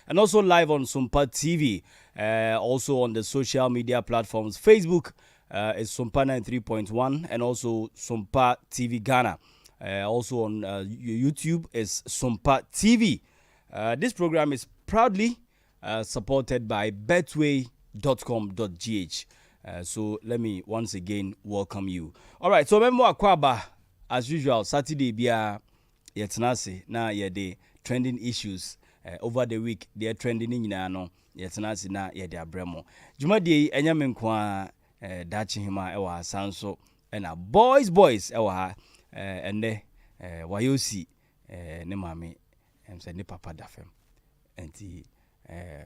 and also live on Sompa TV. Also on the social media platforms. Facebook is Sompa 93.1 and also Sompa TV Ghana. Also on YouTube is Sompa TV. This program is proudly supported by betway.com.gh. So let me once again welcome you. All right, so remember Akwaba, as usual, Saturday bia yetenase na yede trending issues over the week. They are trending in no yetenase na yede abremo. Jumadi enyame nkwa dachi hima ewa sanso na boys ewa ha ende wayosi ne mame emse ne papa dafem enti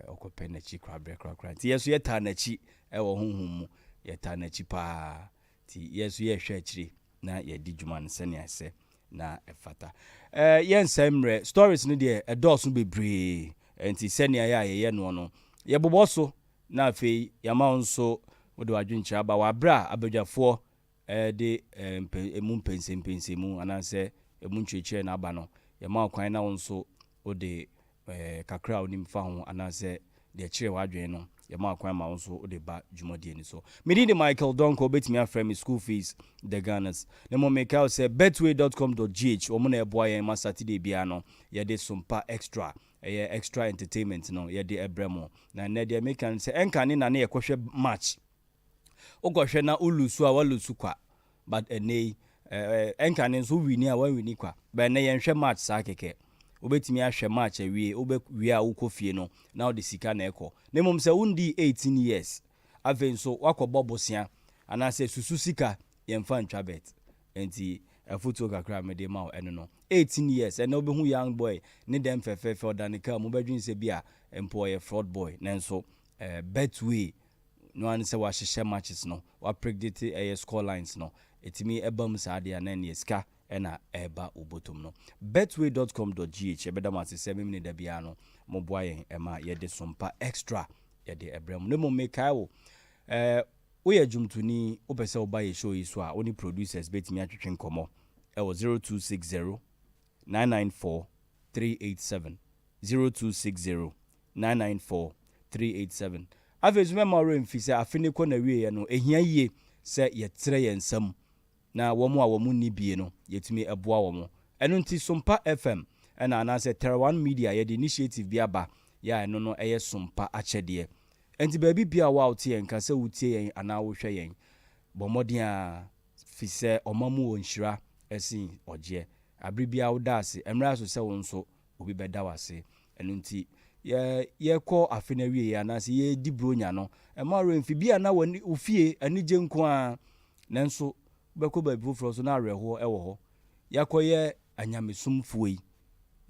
okope na chi krabre krakra ti yeso yeta na chi ewo honhom mu yeta na chi pa ti yeso ye hwe akiri na yedi dwuma ne sene ase na efata yensemre stories no de edoso bebre enti sene ya ye no no ye boboso na afei yama nso wode wadwenche aba wabra abadwafo de emu pensempensemu ananse emu ntwetwe na aba no yama kwan na nso wode kakra onim fa ho ananse de kire wadwen no yama kwan ma nso wode ba dwumadi ni so medi de Michael Donko betimi afrɛ me school fees the Ghanas ne mo make out say betway.com.gh omo na eboa yen ma Saturday bia no ye de Sompa Xtra extra entertainment no ye de ebremo na ne de make an say enka ne na ne yekohwe match ogohwe na ulusu a walusu kwa but enei enka ne so wini a wini kwa ba ne yenhwe match sa keke obetimi ahwe match awie obewie a ukofie no na odi sika na ekọ ne mom se undi 18 years aven so wakọbọ bosia anase susu sika yemfa ntwa bet enti afuto kakra me de ma eno no 18 years and obehu young boy ne dem fefefe odanika mo bedwin se bia employer fraud boy nenso betway no an se wa hyehyɛ matches no wa predict score lines no etimi ebam saade anan yeska ena eba obotom no betway.com.gh ebeda ma se 7 minute da bia no mo boa yen ema ye de Sompa Xtra ye de ebrem ne mo mekai wo wo ye jumtuni wo pese wo ba ye show yi so a oni producers betimi atwetwe nkomo e wo 0260 994 387 0260 994 387 afezume ma ro mfise afene ko na wie no ehia yie se ye tre ye nsam na womu a womu ni bie no yetimi eboa womu eno nti Sompa FM ena anase Terra1 Media ye the initiative bia ba ya eno no eye Sompa achede enti baabi bia wa otie en ka se wutie yen ana wo hwe yen bomodin a fise omamu onhira esi oje abribia wodase emra so se wonso obi beda wase eno nti ye kɔ afena wie ya na se ye di bronya no ma ro mfibia na wani ofie anije nko a nanso bɛkɔ ba bifro so na areho ɛwɔ hɔ yakɔyɛ anyamesumfo yi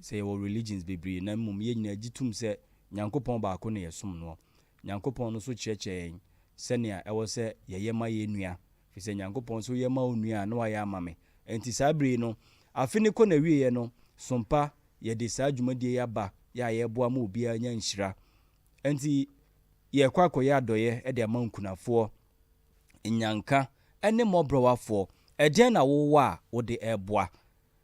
sɛ ye religions bebree na mmom ye nyina gitum sɛ nyankopɔn ba ko ne yesum no nyankopɔn no so kyerɛkyerɛ sɛnea ɛwɔ sɛ yɛyɛ ma ye nua fi sɛ nyankopɔn so yɛ ma onua na wayɛ amame enti sabre no afene kɔ na wie ye no Sompa ye de saa dwumadie ya ba ya yeboa ma obi anya nhyira enti ye kwakoyɛ adɔyɛ de amankunafo nyanka ene mobrowafo ɛden na wo wa wo de eboa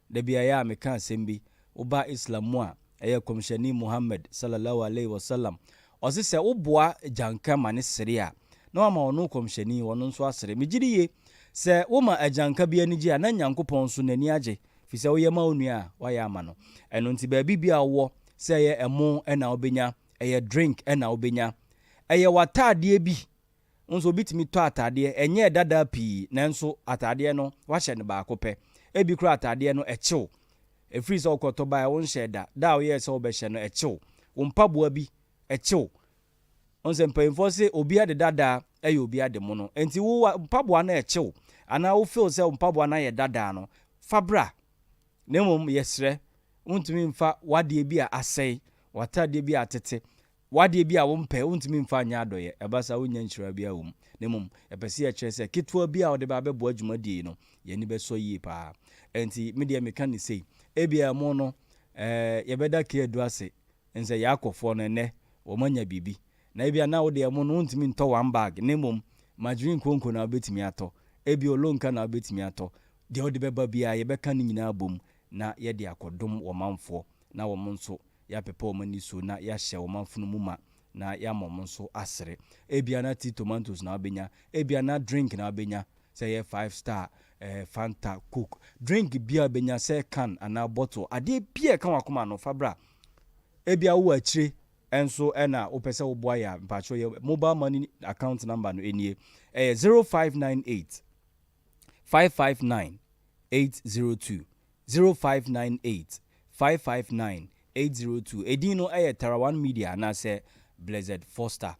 da bia ya meka asembi oba islamu a ɛyɛ komshani Muhammad sallallahu alaihi wasallam ɔsese wo boa janka mane sere a na wa ma ono komshani wono nso asere megiriye sɛ wo ma ajanka bia ni gi a na nyankopɔn so nani agye fi sɛ wo yɛ ma onua wa ya ama no ɛno nti ba bibia wo sɛ ɛyɛ emo ɛna obenya ɛyɛ drink ɛna obenya ɛyɛ wataadeɛ bi nso bitimi to ataadeɛ enye dada pii nanso ataadeɛ no wahyɛ ne baako pɛ ebi kura ataadeɛ no ɛkyew efiri sɛ okoto ba ya wonhyɛ da wo yɛ sɛ obɛhyɛ no ɛkyew wompaboa bi ɛkyew onse mpanyimfo se obi ade dada ɛyɛ obi ade mo no enti wo mpaboa na ɛkyew ana wo feel sɛ mpaboa na yɛ dada no fabra nemom yɛsrɛ untumi mfa wade bi a asɛe watade bi a tete wade bi a wompɛ untumi mfa nya adoye ebasa wonya nhyira bi a wom nemom epese ye kyerɛ sɛ ketwa bi a wode ba bɛboa dwumadi no yɛni bɛsɔ yie pa enti media meka ne sei ebia mo no yɛbɛda ke adu ase ense yakɔfo no ne wo manya bibi na ebia na wode mo no untumi ntɔ one bag nemom madwin konko na obetimi atɔ ebia olonka na obetimi atɔ de wode bɛba bia yɛbɛka ne nyina bom na yɛde akodom wo manfo na wo nso ya pepa omani so na ya hye o manfunu mu ma na ya mom nso asere ebia na tea tomatoes na obenya ebia na drink na obenya say 5 star Fanta Coke drink bia benya say can ana bottle ade bia kan wakoma no fabra ebia wo akire enso na opese wo boa ya mpacho ye mobile money account number no enie 0598 559 802 0598 559 802 edino Tarawan Media na say Blessed Foster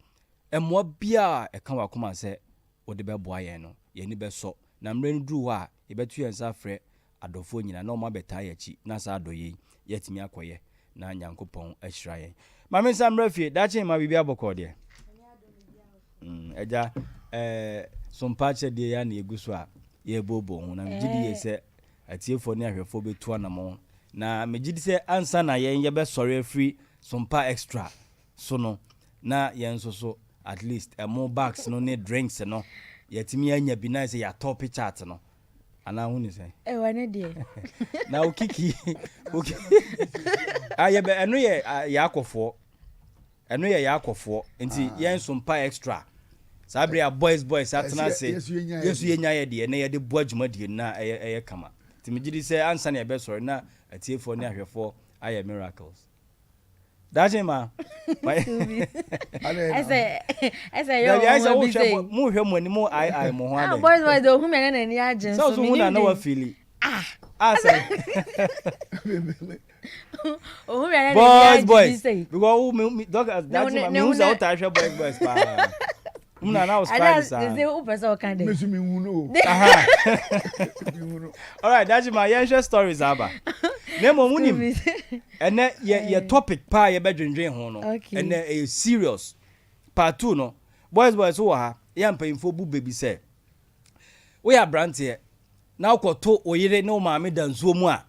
emwa bia e kan wakoma say wo de be boa ye no ye ni be so na mren dru ho a ye betu ye nsa frɛ adofo nyina na o ma beta ya chi na sa adoye yetimi akoye na Nyankopɔn ahyira ye mame nsa mrafie dache ma bibia bɔkɔ de eja Sompa Xtra de ya na eguso a ye bobo ho na mgidi ye sɛ atiefo ne ahwefo betu anamo na mgidi sɛ ansa na ye be sɔre afri Sompa Xtra so no na ye nso so at least more bags no ne drinks no yetimi anya bi na say ya top chart no ana hu ni say wane de na okiki aye be eno ye yakofo nti yen Sompa Xtra sabria boys atena say yesu yenya ye de na ye de bo adwuma de na eye kama timi gidi say ansa na ye be sorry na atiefo ne ahwefo aye miracles daje ma ese yo mu hwe mu ni mu ai mo ho ade boys do hu me na ni agin so hu na wa feel say oh hu me na ni boys because me dog that me who's out ahwe boys pa na was fine sir they u person kan dey me hu no all right that's my usual stories aba nemo munim ene ye topic pa ye bedwendwen ho no ene a serious part 2 no boys so ha ya mpanyimfo bu baby say we are brand here na ukoto oyire ne o maame dansuo mu a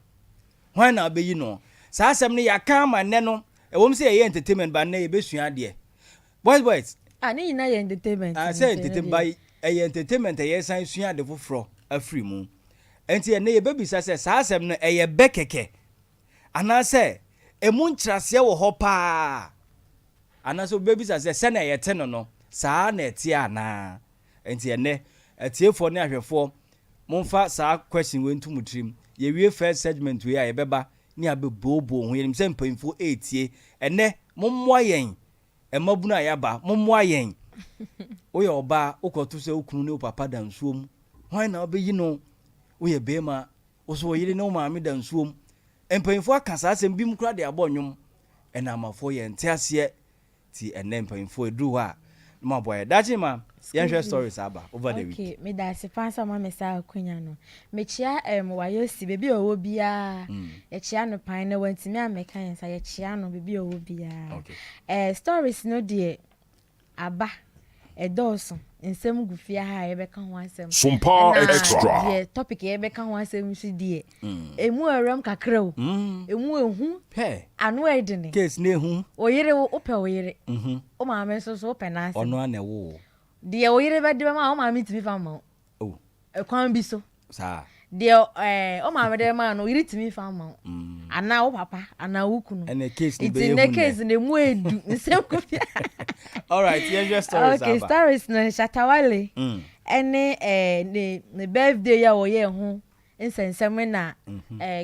hwan na obeyi no saa asem ne yaka ma ne no ewom say ye entertainment ba na ye besua de boys ani na ye entertainment say entertainment by entertainment ye san sua de foforo afri mu enti ene ye baby say saa asem no eye bekeke ana say emu nkrase wo ho pa ana so baby say se na ye te no saa na eti ana enti ene etiefo ne ahwefo momfa saa question we ntu mutrim ye wie first segment we ye beba ni abebobo ho yenim se mpanyimfo etie ene mommoa yen emabuna yaba mommoa yen wo ye oba ukoto se ukunu ne papa dansuom hwan na obeyi no wo ye bema wo so yire ne maame dansuom empanyimfo akasa asem bim kura de abonwom ena amafo ye ntiase ti ene mpanyimfo edu ha ma boy dachi ma yenhwe stories aba over the week okay me da se fansa ma me sa akunya no me chia wayo si bebi owo bia ye chia no pan na wantimi ameka yensa ye chia no bebi owo bia okay stories no de aba edoso nsem gufia ha ye beka ho asem Sompa Xtra ye topic ye beka ho asem si de emu aram kakra o emu ehu pe anu edene case ne hu oyire wo ope oyire o ma me so ope na asem ono ana wo de oyire be de ma o ma me timi fa ma oh ekwan bi so sa de o ma me de ma no oyire timi fa ma ana wo papa ana wo kunu ene case ne be ehu ne case ne mu edu nsem ko all right your stories okay stories no Shatawale ene ne birthday ya wo ye ho nsensem na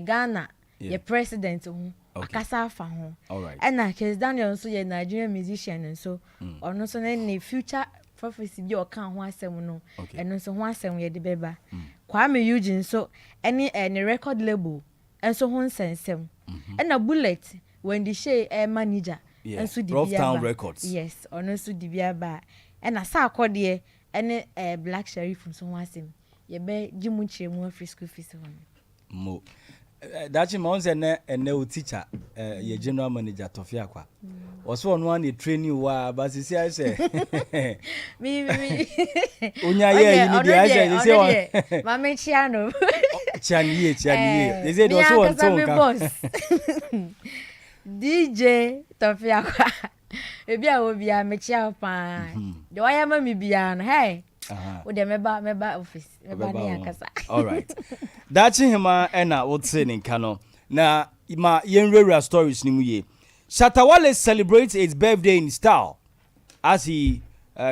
Ghana ye president ho akasa afa ho all right ena Kes Daniel nso ye Nigerian musician nso ono so ne future prophecy bi o kan ho asem no eno so ho asem ye de beba Kwame Eugene so ene ne record label enso ho nsensem ena Bullet when the shey manager enso di Rough Town Records yes ono so di bia ba ena sa akode ene Black Sheriff so ho asem ye be gimu chiremu free school fees ho mo dachi ma onse ne o teacher ye general manager Tofia kwa oso ono an training wa basisi I say mi onya ye ni dia say say on ma me chiano chanie they say do so on tonka DJ Tofia kwa ebi a obi a me chia pa de waya ma mi bia no hey o de meba office meba ne akasa all right dachi hima ena wotse ni nka no na ma yenwura stories ni mu ye Shatta Wale celebrates its birthday in style as he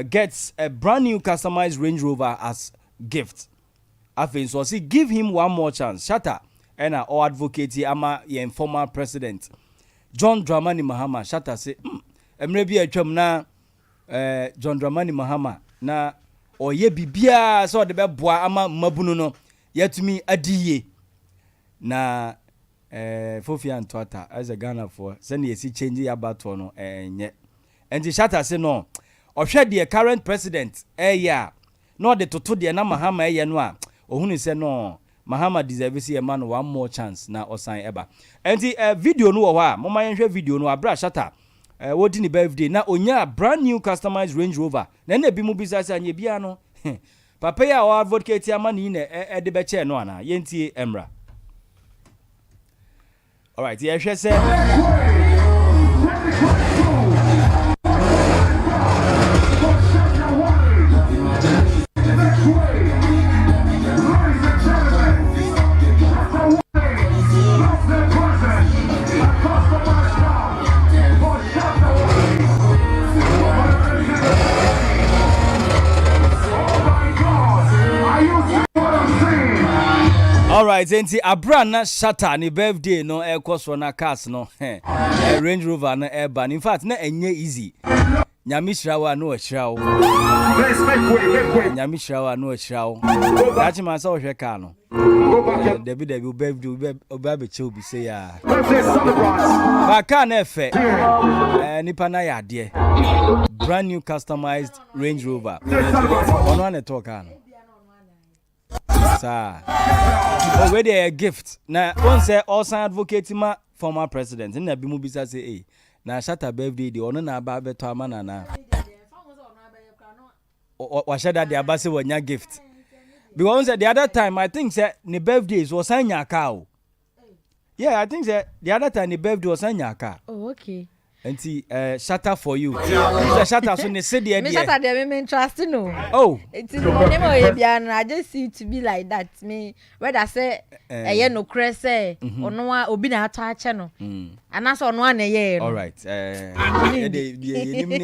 gets a brand new customized Range Rover as gift. Afin so see give him one more chance. Shatta and our advocate ama your former president John Dramani Mahama. Shatta say emre bi atwam na John Dramani Mahama na oye bibia so de beboa ama mabunu no yetumi adiye na Fofi and Twata as a Ghana for send ye see change ya bato no enye enti Shatta say no ohwe the current president ya no de toto de na Mahama ye no a ohunu say no Mahama deserve see a man one more chance na osan eba enti video no wo ha moma yenhwe video no abra Shatta wodi ni birthday na onya brand new customized Range Rover na na bi mu bisa say anye bia no papa ya o advocate amani na de be che no ana yentie emra. All right, yeah, she said. All right, enti abra na Shatta ni birthday no ekoso na cars no Range Rover na airban. In fact na enye easy. Nyami shrawa no shrawo. Nyami shrawa no shrawo. Dachi man so hwe car no. Debi birthday oba che obi say ya. Ba car na efe. Nipa na ya de. Brand new customized Range Rover. Ono na talk car no. Sir. Oh, where they a gift. Now, one say also advocate ma former president. Na bi mu bisa say, "Hey, na Shatta birthday the ono na ba beto amana na." Wa shada the abase wonya gift. Because the other time I think say the birthday was anya car. Yeah, I think say the other time the birthday was anya car. Oh, okay. Enti Shatta for you. The Shatta so ne say the Me Shatta dey me trust no. Oh. It's I just see it to be like that. Me whether say no craze say ono obi na ato ache no. Anaso ono na ye no. All right. The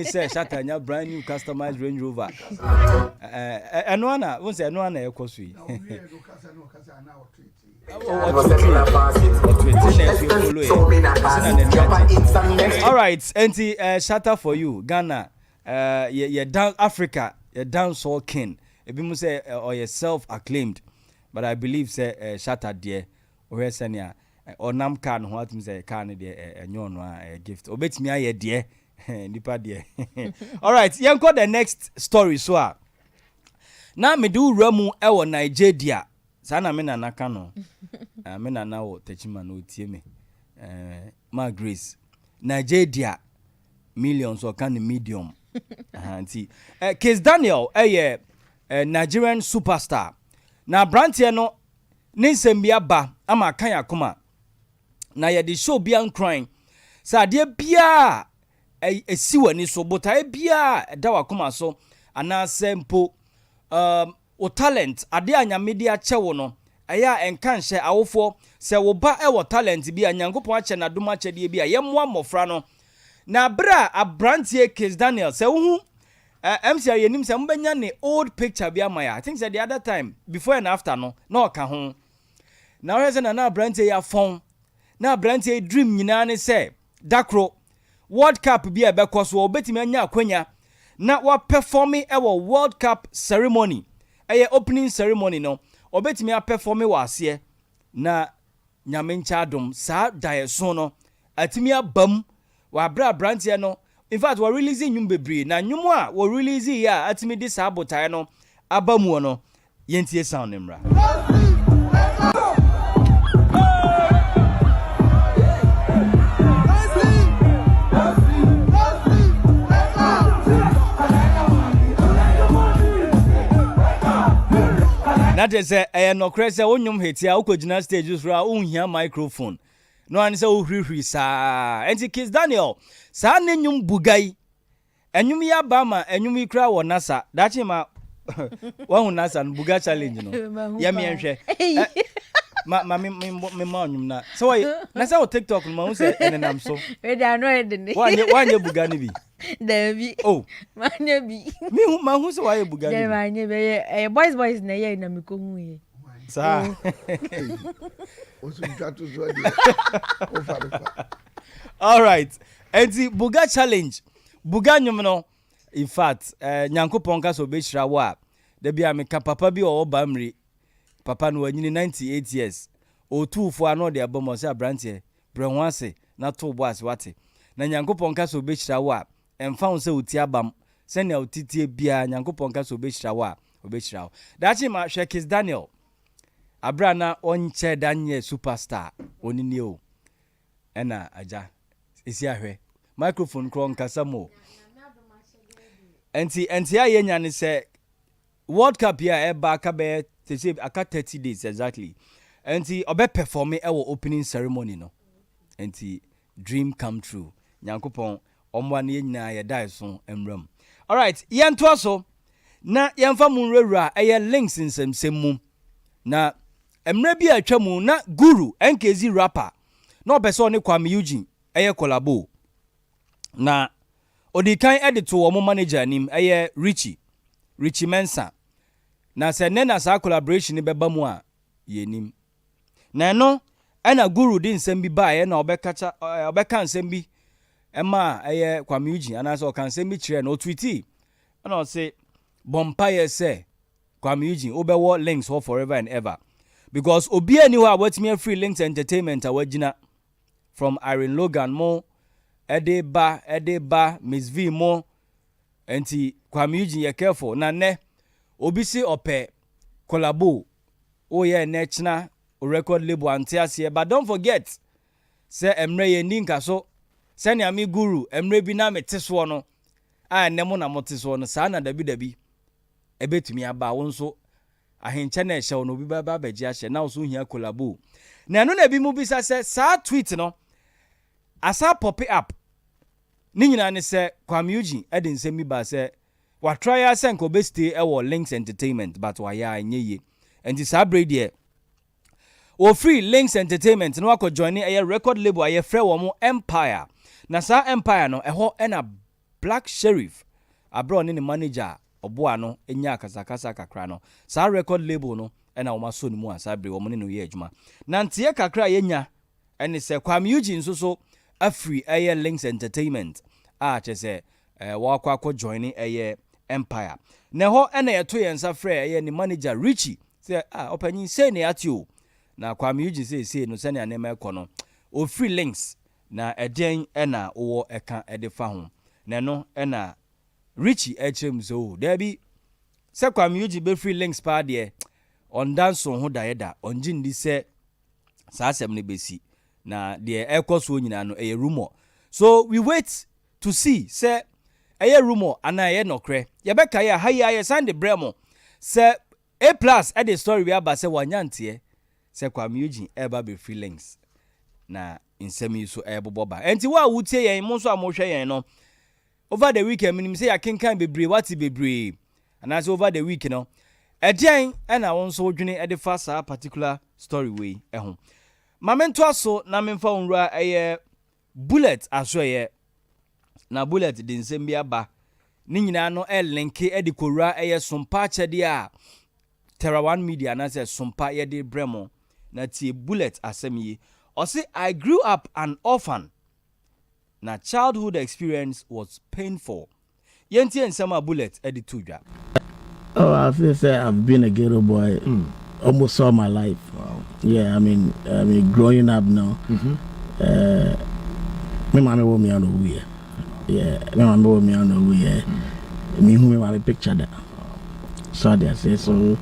say Shatta nya brand new customized Range Rover. Eno na, won say eno na ekoso yi. All right, enti Shatta for you, Ghana, you down Africa, you dancehall king. Ebi mu say or you self-acclaimed, but I believe say Shatta there, or senya or nam kan ho atum say kan there enyo no gift. Obetimi aye there, nipa there. All right, yenko the next story so a. Na me do ramu e wo Nigeria. Sana me nana kano. Me nana wo techima no tie me. Ma Grace. Nigeria millions or kind medium. Auntie. Case Daniel Nigerian superstar. Na brantie no ninsembia ba ama kan yakoma. Na ye the show bia crying. Sa de bia esi wani so botai bia da wakoma so ana sempo o talent ade anyamedia chewo no aya enka nhye awofo se wo ba wo talent bi anyankopon ache na doma chede bi ayemwa mofra no na bra abrantie Case Daniel se wo MC ayenim se mbenya ne old picture bi amaya. I think say the other time before and after no na oka ho na we na abrantie ya phone na abrantie dream nyina ne se dakro World Cup bi e bekoso obetimi anya akwanya na wa performing World Cup ceremony opening ceremony no obetimi a perform wa ase na nyame ncha adom sa daeso no atimi abam wa bra brantie no in fact we releasing nyum bebre na nyum a we release ya atimi di sa abotae no abamu no yentie sound nemra. That is no crazy onyum hetia ukojina stages ra unhia microphone no an say ohwihwi sa enti Case Daniel sa nenyum bugai enyum ya ba ma enyum ikra wo nasa dachi ma wahu nasa no buga challenge no ya me enhwe me onyum na. So why na say o TikTok no ma say enenam so. We dey annoyed ni. Wanye buga ni bi. Debi. Oh. Manya bi. Me ma hu say why buga ni. Dey manya be boys na ye na me ko hu ye. Sa. Osu tatu so dey. O fa. All right. Enti buga challenge. Buga nyum no. In fact, Nyankopon ka so be hira wo a. Da bia me ka papa bi o ba mri. Papa no anyini 98 years. O tuufo ano de abom se abrante. Brehwo ase na to bo ase wate. Na Nyankopon ka so be hira wo a. Emfa wo se oti abam. Se na otitie bia Nyankopon ka so be hira wo a. Obe hira wo. Dachi ma Shekis Daniel. Abra na onche danye superstar. Onini o. Ena aja. Isi ahwe. Microphone kro nkasa mo. Enti ayenya ni se World Cup ya eba aka be say aka 30 days exactly. Enti obe perform e wo opening ceremony no. Enti dream come true. Nyankopon omwa na nyina ye dai so emram. All right, yento aso na yemfa mu nwura eye links nsemsem na emra bi atwa mu na Guru NKZ rapper na obeso ne Kwame Eugene eye collabo na odikan edit to wo manager nim eye Richie Mensa na se ne na sa collaboration be ba mu a ye nim na no ena Guru din nsem bi ba ye na obeka nsem bi ema eye Kwame Eugene ana so kan nsem bi kire na o tweeti ana o say bompa ye say Kwame Eugene obewo links for forever and ever because obi ani wa watimi free links entertainment awagina from Irene Logan mo Edeba Miss V mo enti Kwame Eugene ye careful na ne obi si ope collabo o ye na china o record label antiase but don't forget say emre ye ninka so say ne ami Guru emre bi na meteso no a ne mo na moteso no sa na dabi ebetumi aba wo nso ahenche na ehye no bi ba baji ahye na so hia collabo na no na bi mu bi sa tweet no asa pop up ni nyina ne se Kwame Eugene ede nsem bi ba se wa try asenko be stay e wo Links Entertainment but wa ya anyeye enti sa brede o free Links Entertainment no akọ join e record label aye frɛ wo mo Empire na sa Empire no ɛhɔ na Black Sheriff abro ne manager oboa no enya akasakasa kakra no sa record label no na wo maso ni mu asa bre wo mo ne no ye adwuma na ntie kakra yenya ene se Kwame Eugene so afri aye Links Entertainment a chese wa kwa join aye Empire na ho na yeto yensa frɛ aye ni manager Richie say opanyin say ne atio na Kwame Eugene say no se ne anema ekono o free links na eden na wo eka edefa ho na no na Richie echem so there be se Kwame Eugene be free links pa de on dance ho daeda on jindi se sa asem ne besi na de ekoso nyina no rumor so we wait to see say rumor ana nokre ye beka ya haya ye sande bremo say A+ at the story we aba say wanyante say Kwame Eugene eba be free links na insemi so eboboba enti wa wutie yen mo so amohwe yen no over the weekend minim say akenkan bebre wati bebre and say over the week no edian na won so dwene e de fa sa particular story we ho mamento aso na memfa onrua bullet aso na bullet de nsem bi aba ni nyina no link e de korua Sompa Xtra a Terra One Media na say Sompa ye de bremo na tie bullet asem yi o say I grew up an orphan na childhood experience was painful yentie nsem a bullet e de tudwa. Oh, I feel say I've been a ghetto boy almost all my life. Wow. Yeah, I mean growing up now. My mama was me on the way. Yeah, my mama was me on the way. Me who me have picture that. So they say so.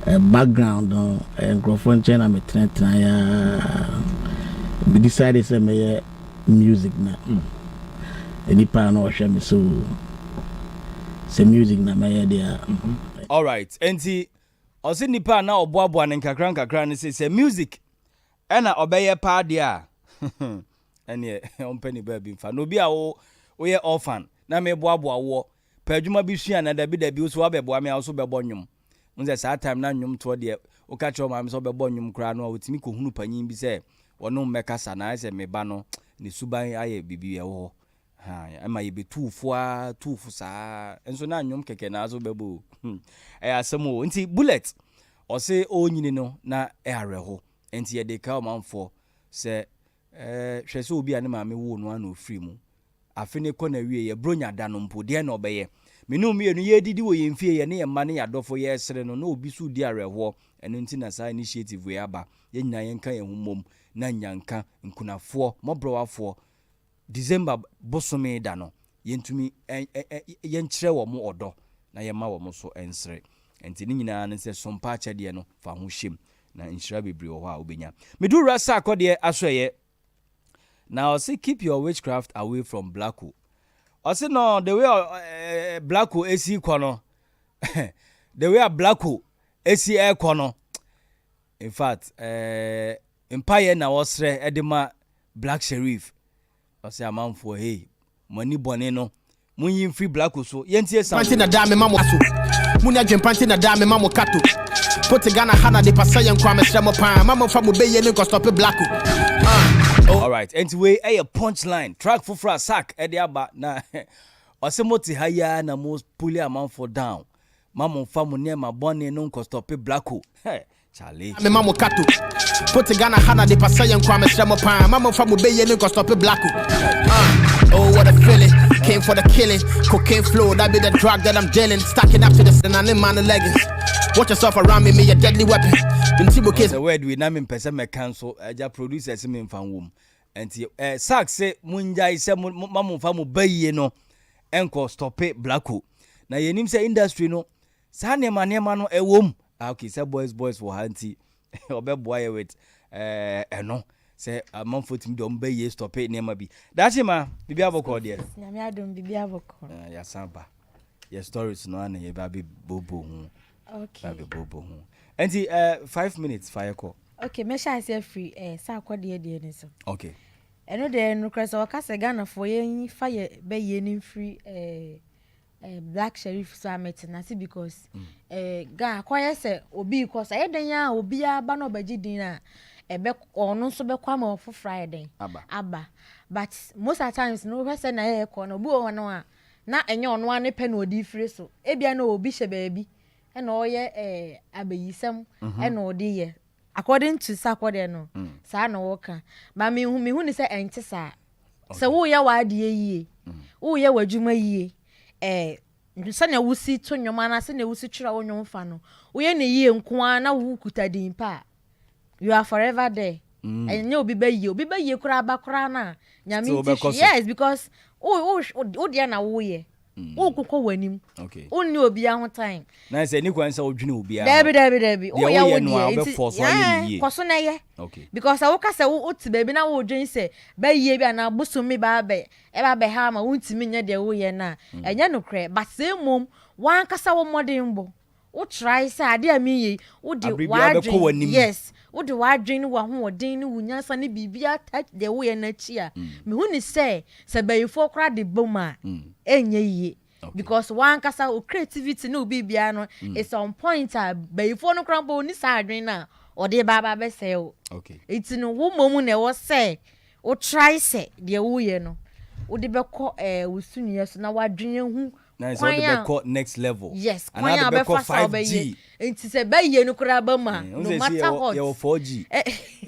Background and microphone channel me we decided to make music now. Any part no share me so. Say music na me there. All right, enti osi nipa na oboaboa ne nkakran ne say music na obeye pa dia ene ompani ba bi mfa no bi a wo ye orphan na me boaboa wo pa adwuma bi sua na dabi so abeboa me a so bebo nwum nze sa time na nwum to de o ka cho ma me so be bo nwum kra no otimi ko hunu panyin bi se wono mmeka sa na se me ba no ne suban aye bibi e wo ha ama ye be tufu sa enso na nwum keke na aso bebo asemo nti bullet o se o nyini no na areho nti ye de ka manfo se hwese obi ane ma me wo no ana ofiri mu afene ko na wie ye bronya da no mpo de na obeye menu mienu ye didi wo ye mfie ye ne ye ma ne yadofo ye sere no na obi su di areho eno nti na sa initiative we aba ye nyina ye nka ye humom na nyanka nkunafo mobrowafo December bosome da no yentumi yenkyere wo mo odo na ye ma wo mo so ensere enti ni nyina ne se Sompa Xtra de no fa ho hyem na nhyira bebre wo ha obenya medu rasa akode asoye now say keep your witchcraft away from Blacko. I say no the way Blacko AC kono the way Blacko AC air kono in fact empire na wasre edema Black Sheriff I say amount for hey money bone no munyin free Blacko so yentie sam panti na dame mamo so munya dwen panti na dame mamo kato put Ghana hana de pasayen kwa mesremo pan mamo fa mo beye ne ko stop Blacko. All right anyway a punchline track for sack e de aba na osemoti haya na most pull amount for down mamo fa mo ne ma bone no ko stop Blacko. Hey Charlie me mamo kato put Ghana hana de pasayen kwa mesremo pan mamo fa mo beye ne ko stop Blacko. Oh, what a feeling. Came for the killing. Cocaine flow, that be the drug that I'm dealing. Stacking up to the sin and in my leggings. Watch yourself around me, a deadly weapon. In Tibo case. The word we name in person me cancel. Eja producers me fan wom. Enti sack say munja ise mamu fa mu baye no enko stop Blacko. Na yenim say industry no sa nema no ewom. Okay, say boys for hanti. Obeboa with eno. Say a month for tim don be stop it nema bi dachi ma bibi aboko de nyame adom bibi aboko ya samba your stories no na ye ba bi bobo hu okay ba bi bobo hu enti 5 minutes fire call okay me sha say free sa akode de ni so okay eno de no krese o ka se Ghana for ye fa ye be ye ni free Black Sheriff so amete na see because ga akoye se obi ko sa ye den ya obi aba no baji din na ebe ono so be kwa ma for Friday aba but most of times no we say na ye ko no bu ono a na enye ono a ne pe na odi free so ebia na obi hye baabi e na oye abayisem e na odi ye according to sakode no sa na wo ka ba me hu ni say ente sa se wo ye wa de yie wo ye wadwuma yie nsa na wusi to nwoma na se na wusi twira wo nwom fa no wo ye ne yie nko a na wo kuta din pa you are forever there and you be ye kura ba kura na nyame yes because o dia na wo ye o kokko wanim okay o ni obi a ho time na say ni kwan say odwene obi a debi o ya wo die force ye koso na ye okay because I woka say wo ti baby na wo dwen say ba ye bi na busumi ba be e ba be ha ma wontimi nya de wo ye na enya no kre but say mom wan kasa wo modern bo wo try say ade ami ye wo di wa yes wo di wa dwen wo ho odin ni wunyansa ne bibia touch de wo ye na chi a me hu ni say bayifo kra de boma enye ye because wan kasa o creativity no bibia no is on point a bayifo no kra bo ni sa adwen na o de baba be say o okay it no wo momu na wo say wo try say de wo ye no wo de be ko wo sunuye so na wa dwen hu na so de be ko next level yes and na be ko 5G enti se baye no kura ba ma no matter what you 4G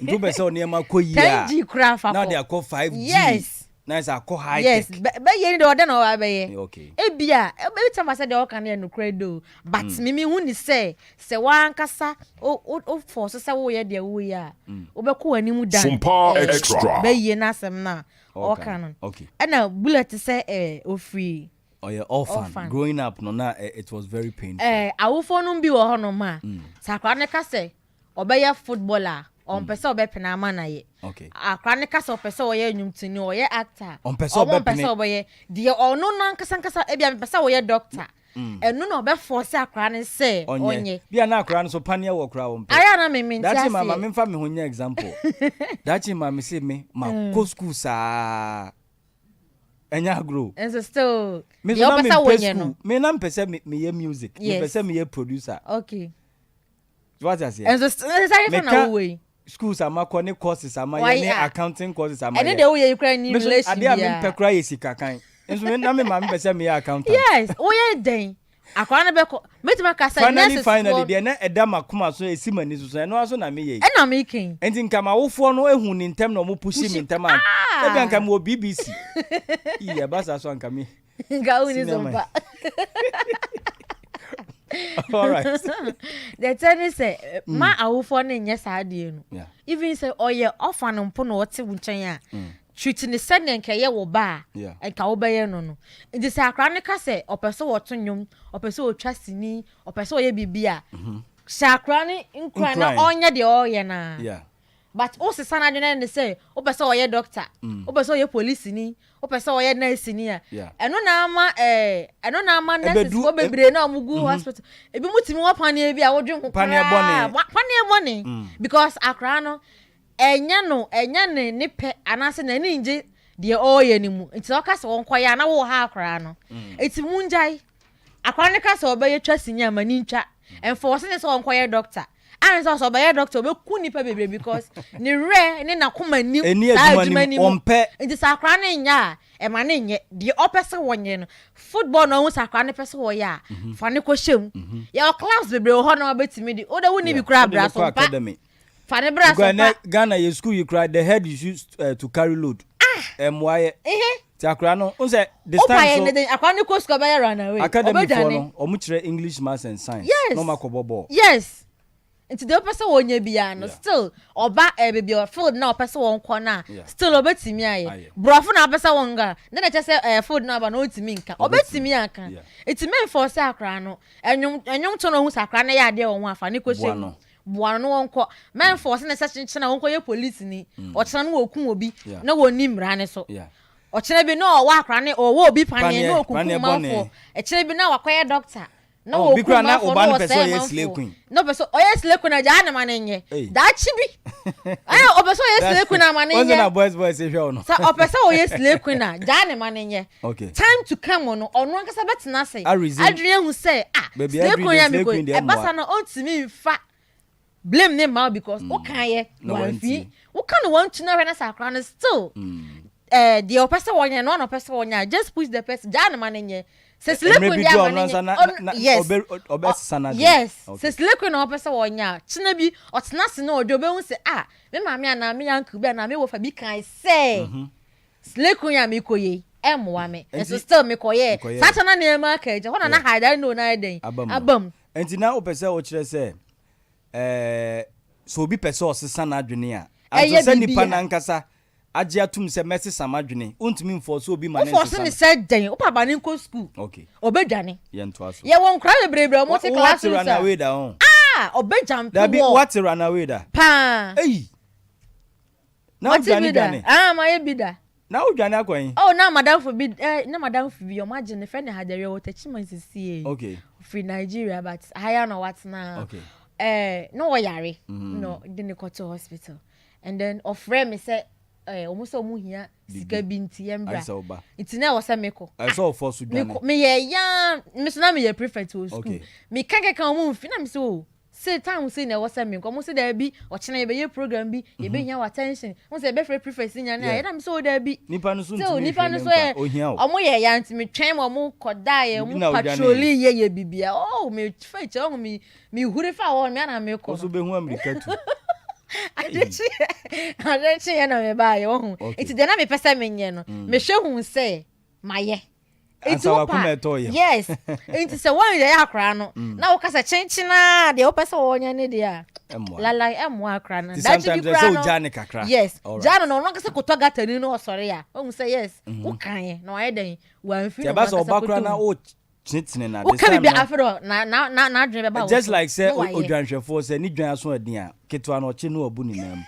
ndu be say o ne ma ko yi a 10G kura fa now they are call 5G yes na is a call high yes tech baye ni de ode na wa baye okay ebia e tama say de o kan no kura do but mimi hu ni say se wan kasa o force say wo ye de wo ya wo be ko animu dan Sompa Xtra baye na asem na o kan okay and na bullet say o free oh yeah orphan growing up no na it was very painful awofo no bi wo ho no ma sakra ne ka say obeye footballer on pese obepena ama na ye okay akra ne ka say opese oye nyumtini oye actor on pese obepena obeye de ono no nkasa ebia pese oye doctor enu no be force akra ne say onye bia na akra no so pania wo kra wo mpe aya na me minti dachi mama me mfa me ho nya example dachi mama say me ma ko school sa enya grow and so still me so pesa wonye no me na pesa me ye music me pesa me ye producer okay What I say? And so say for na way. Schools ama ko ne courses ama ne accounting courses ama. And dey we Ukraine English. Ade a me pekra yesika kan. Enso me na me ma me pese me accountant. Yes, we den. Akwa na be ko. Metima ka say nurses. Finally dey na edama kuma so esimani so eno aso na me ye. E na me kin. Enti nka ma wofo no ehu ni ntem na mo pushi mi ntem an. E bi nka mo BBC. Iya basa so nka me. Ga uni Sompa. All right. The tennis say ma awofo na nye saade no. Yeah. Even say oye orphan mpo na wote wunchen a. Treat ni send nke ye wo ba. Enka wo beye no no. Ndi say akra ne ka say opeso woto nyom, opeso otwa sini, opeso oye bibia. Sakra ne nkra na onye de oye na. Yeah. But o se sana dwene ne say opeso oye doctor, opeso oye police ni, opeso oye nurse ni a. Eno na ama nurses wo bebre na omugu hospital. Ebi mutimi wo pane e bi a wodwe ho. Pane bone. Because akra no enya ne pe anase na ni nje de oye ni mu. Nti o ka se won koya na wo ha akra no. Eti munjai. Akra ne ka se obeye twa sinya mani ntwa. Enforce ne se won koya doctor. And so by doctor be kuni pe bebre because ni re ni na koma ni adwumani ompe nti sakra ne nya e ma ne nye de opese wonye no football no hu sakra ne pese wo ya fa ne ko hyem ya class bebre ho na betimi di o da woni bi kura bra so pa fa ne bra so pa Ghana ye school you cry the head you used to carry load why Takra no unse the stand so akwa ne ko school by run away academy for no omu kire English maths and science no makobobo yes. Into the person wonya bia no still oba baby or food na person won kona still obetimi aye brofo na person wonga na na say food na ba no otimi nka obetimi aka iti men for say akra no enwum to no hu sakra na ya de won afa ne kwese buano no wonko men for say na search na wonko ye police ni o chena no okun obi na woni mra ne so o chena bi na o wa akra ne o wo obi pane na okun mafo e chena bi na wakoye doctor no bikura na oba no person yes slay queen no person yes slay queen aja na manenye da chibi ayo o person yes slay queen na manenye what's na boys e hwe no so o person yes slay queen na ja na manenye okay time to come on onu nkasa betina say adrian hu say slay queen ya me go e basa na ontimi fa blame them now because o kan ye wanfi o kan want to know when sakra na still the person wonya no person wonya just push the person ja na manenye se sleku ndi amane yes se sleku na opese wonya china bi otena se na odo be hu se me maame ana me yanku bi ana me wo fa bi kan se sleku ya me koye emwa me so still me koye sacha na na ema ka eje hona na haida no na den abam enti na opese wo kire se so bi pese osesa na adwene a aso nipa na nkasa aje atum se message samadwene untumi mforce obi mane so force ni se den o papa ni ko school okay obedwane ye nto aso ye won kra bebre o multi class so run away da on obejam da bi what run away da pa na udwane ma ye bida na udwane akwan na madam for bi na madam for bi o ma je ne friend hadere o tachima sisi okay free Nigeria but higher no what now okay no yare no didn't go to hospital and then of friend me say almost omuhia sika binti embra iti na wose meko I saw force udwane me ye ya me so na me ye prefect to school me kanke kan omu mfi na me so say time say na wose meko mo say da bi o chena ye be ye program bi ye be hia attention mo say be free prefect nya na ye na me so da bi nipa no so ohia omo ye ya nti me twen mo koda ye mo patroli ye bibia me fetch o me hure fa won me na me ko so be hu America tu Adechi na me ba ye wo iti de na me pese menye no me hwe hu se maye iti wa kuma to ye yes iti se won ye akra no na wo kasa chenchina de wo pese wo nya ne de a la emu akra na that you kra no jane kakra yes jane no kasa koto gata ni no osore ya wo say yes wo kan ye na wa den wa mfi no kasa obakra na o chinitine na this time na adwene beba just like say odwanhwefo say ni dwan aso adin a ketwa na oche no obu ni nam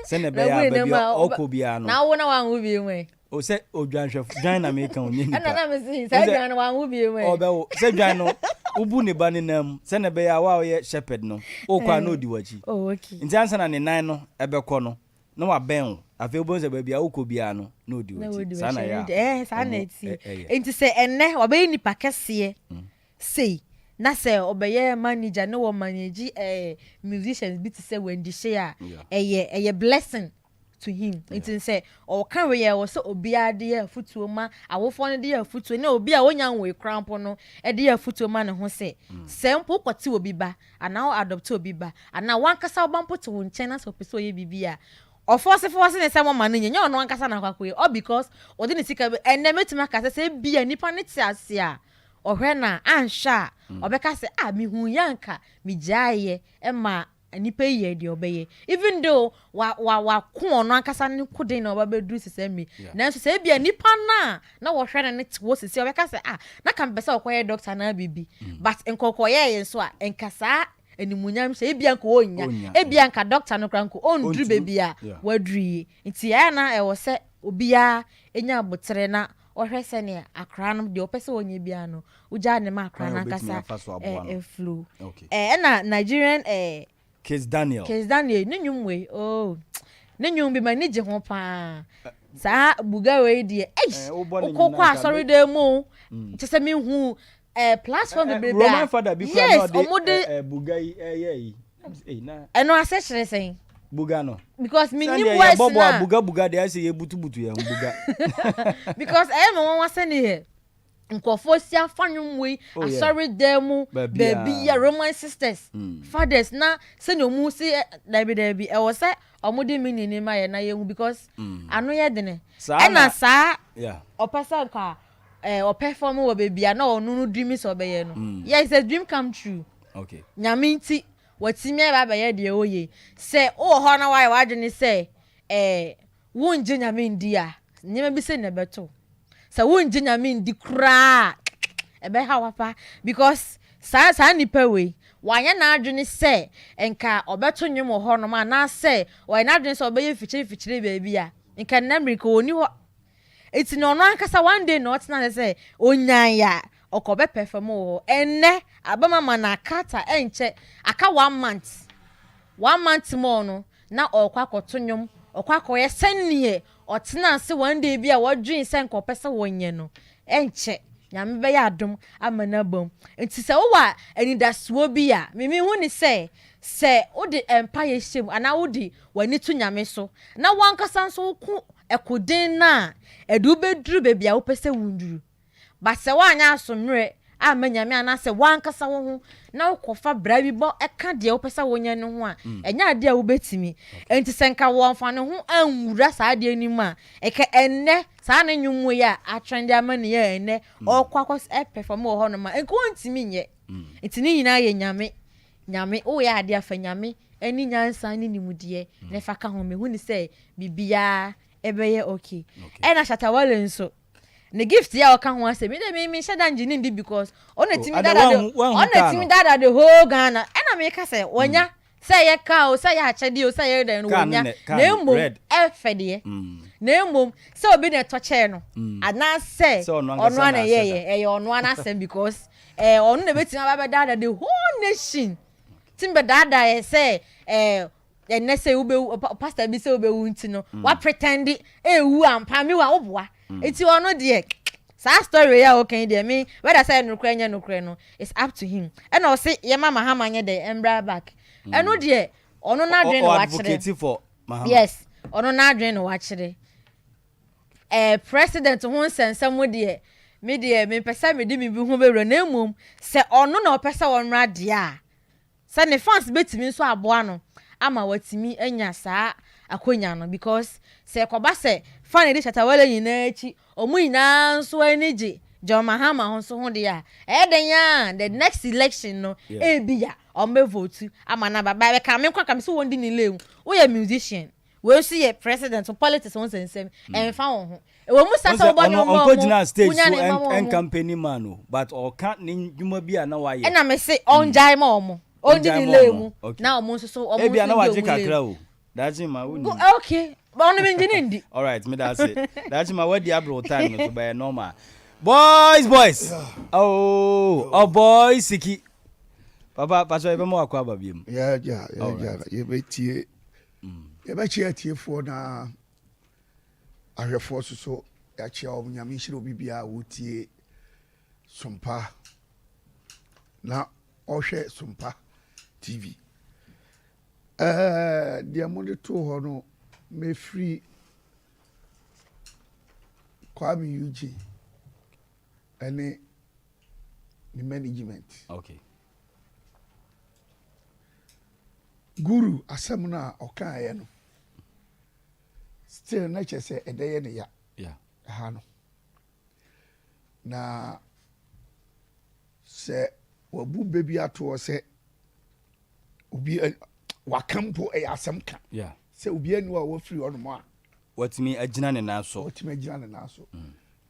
se ne be ya ba bi okobia no na wo na wan hu bi enwe o say odwanhwefo dwan na me kan onye ni na me say say dwan na wan hu bi enwe o be wo say dwan no ubu ni ba ni nam se ne be ya wa ye shepherd no o kwa na odi wachi okay nti ansa na ne nan no ebekọ no na wa ben afi obo se ba bia okobia no na odi wachi sana ya sana ti enti se enne obe ni pakese sei na say obeye manager no wo manage musicians bi to say when the share a blessing to him. It is say or can we was so obia de futu ma awofo no de futu na obi a wonya we cramp no e de futu ma ne ho say sempo kwati obi ba ana adopt obi ba ana wan kasa obampo to nchen na so peso ye bibia or force ne say mama no nya ono ankasa na kwakoye all because odi ne sika enne metima kasa say bia nipa ne tiase a ohwe na ansha obeka say mi hu yanka mi jaaye e ma nipa ye de obeye even though wa ko ono ankasa ne kuden na obabedu sese mi na so say bia nipa na wo hwe ne te wo sese obeka say na kan pese okoye doctor na bibi but enkokoye yen so a enkasa enimunyam say bia nko onya ebia nka doctor no kranko ondru bebia wadruye nti ya na e wo se obia enya abotre na ohwe se ne akra no de opese onye bia no uja ne ma akra na kasa flow na Nigerian Case Daniel ne nwumwe ne nwum bi ma ne je ho pa sa buga we de okoko asori de mu chese me hu platform be Roman father bi kwa no de buga yi na eno ase chere sen buga no because me ni voice na buga de ase ye butu ye buga because me won wase ne here nkofo si afanwum we asori demu baby ya Roman sisters fathers na se no mu si dabi e wo se omode minini ma ye na ye because anu ye de ne e na sa opesa ka o perform wo baby na onu dream so be ye no yes a dream come true okay nyame nti watimi ba ba ye de oye se o ho na wa adwene se wo nje nyame ndi a nyame bi se ne beto sa wonji nyame ndi kra ebe ha wapa because sa nipa we wanya na adwene se enka obeto nwem ho no ma na se wa na adwene se obeye fichire baby a enka na America oni ho eti no no ankasa one day no tina se onyan ya okobe perform ho enne abama mana kata enche aka 1 month more no na okwa koto nwem okwa koye senie otena se one day bia wodwin se nkopese wonye no enche nyame be ya adom amana bom enti se wo wa anidaso bia mimi hu ni se odi empire shem ana odi wani to nyame so na wankasa so ku ekoden na edu beduru bebia wo pese wunduru ba se wanya asomre amanyame ana se wankasa wo hu na ukofa bra bi bo eka de wo pesa wonya ne ho a enya ade a wo betimi enti senka wo mfa ne ho anwura sa ade anim a eka enne sa na nwumu ya atrende amane ya enne okwakos perform wo ho no ma enko ntimi nye enti ni nyina ye nyame o ya ade afa nyame eni nyansa ni nimude ne fa ka ho me hu ni se bibia ebeye okay na shatawale nso ne gift ya oka ho ase me de me shada njini ndi because on etimi dada the whole Ghana na me ka say wonya say ye ka o say ya chede o say ye den wonya na emom efede na emom say obi na toche no ana say onu ana ye onu ana say because onu na betima ba dada the whole nation timbe dada ye say enne say ube pastor bi say ube wunti no wa pretend ewu ampa mi wa oboa eti ono de sa story ya okay de me whether say nukre nya nukre no it's up to him and o say ye mama ha manye de embra back eno de ono na adwen no wa kire yes ono na adwen no wa kire president ho sensam de me de me pesa me de me bi ho bewra na emom se ono na opesa wonra de a se ne fans betimi so aboa no ama watimi anya saa akonya no because se koba se fan de chatawale nyina echi omu nyina nso anije John Mahama ho so ho de ya eden ya the next election no ebia o me vote ama na baba be ka me kwa kam so wondi ni lewu wo ye musician we so ye president of politics won sensem enfa wo ho e wo mu sa so bo no mo on stage so en company man o but o kan ni dwuma bia na wa ye na me say on jai mo mo ondi ni lewu na o mu so o mu ebia na wa je kakra o that's my own okay but on me ndi all right me that's it that's my what the abro time so by normal boys oh boys siki papa paso ebe mo akwa babiem yeah ye betie ye be chia tiefo na ahwefo so ya chia o nyame hire obibia wotie Sompa na ɔhwɛ Sompa TV deɛ mo de to hɔ no me free Kwame Eugene ɛne the management. Okay. Guru asɛm no a ɔkaeɛ no still na kyerɛ sɛ ɛdɛyɛ ne ya. Yeah. Ha no. Na sɛ wabu baby atoɔ sɛ obi wakampo ɛyɛ asɛm ka. Yeah. Sɛ obi anu a wafiri hɔ nom a watumi agyina ne nan so. Watumi agyina ne nan so.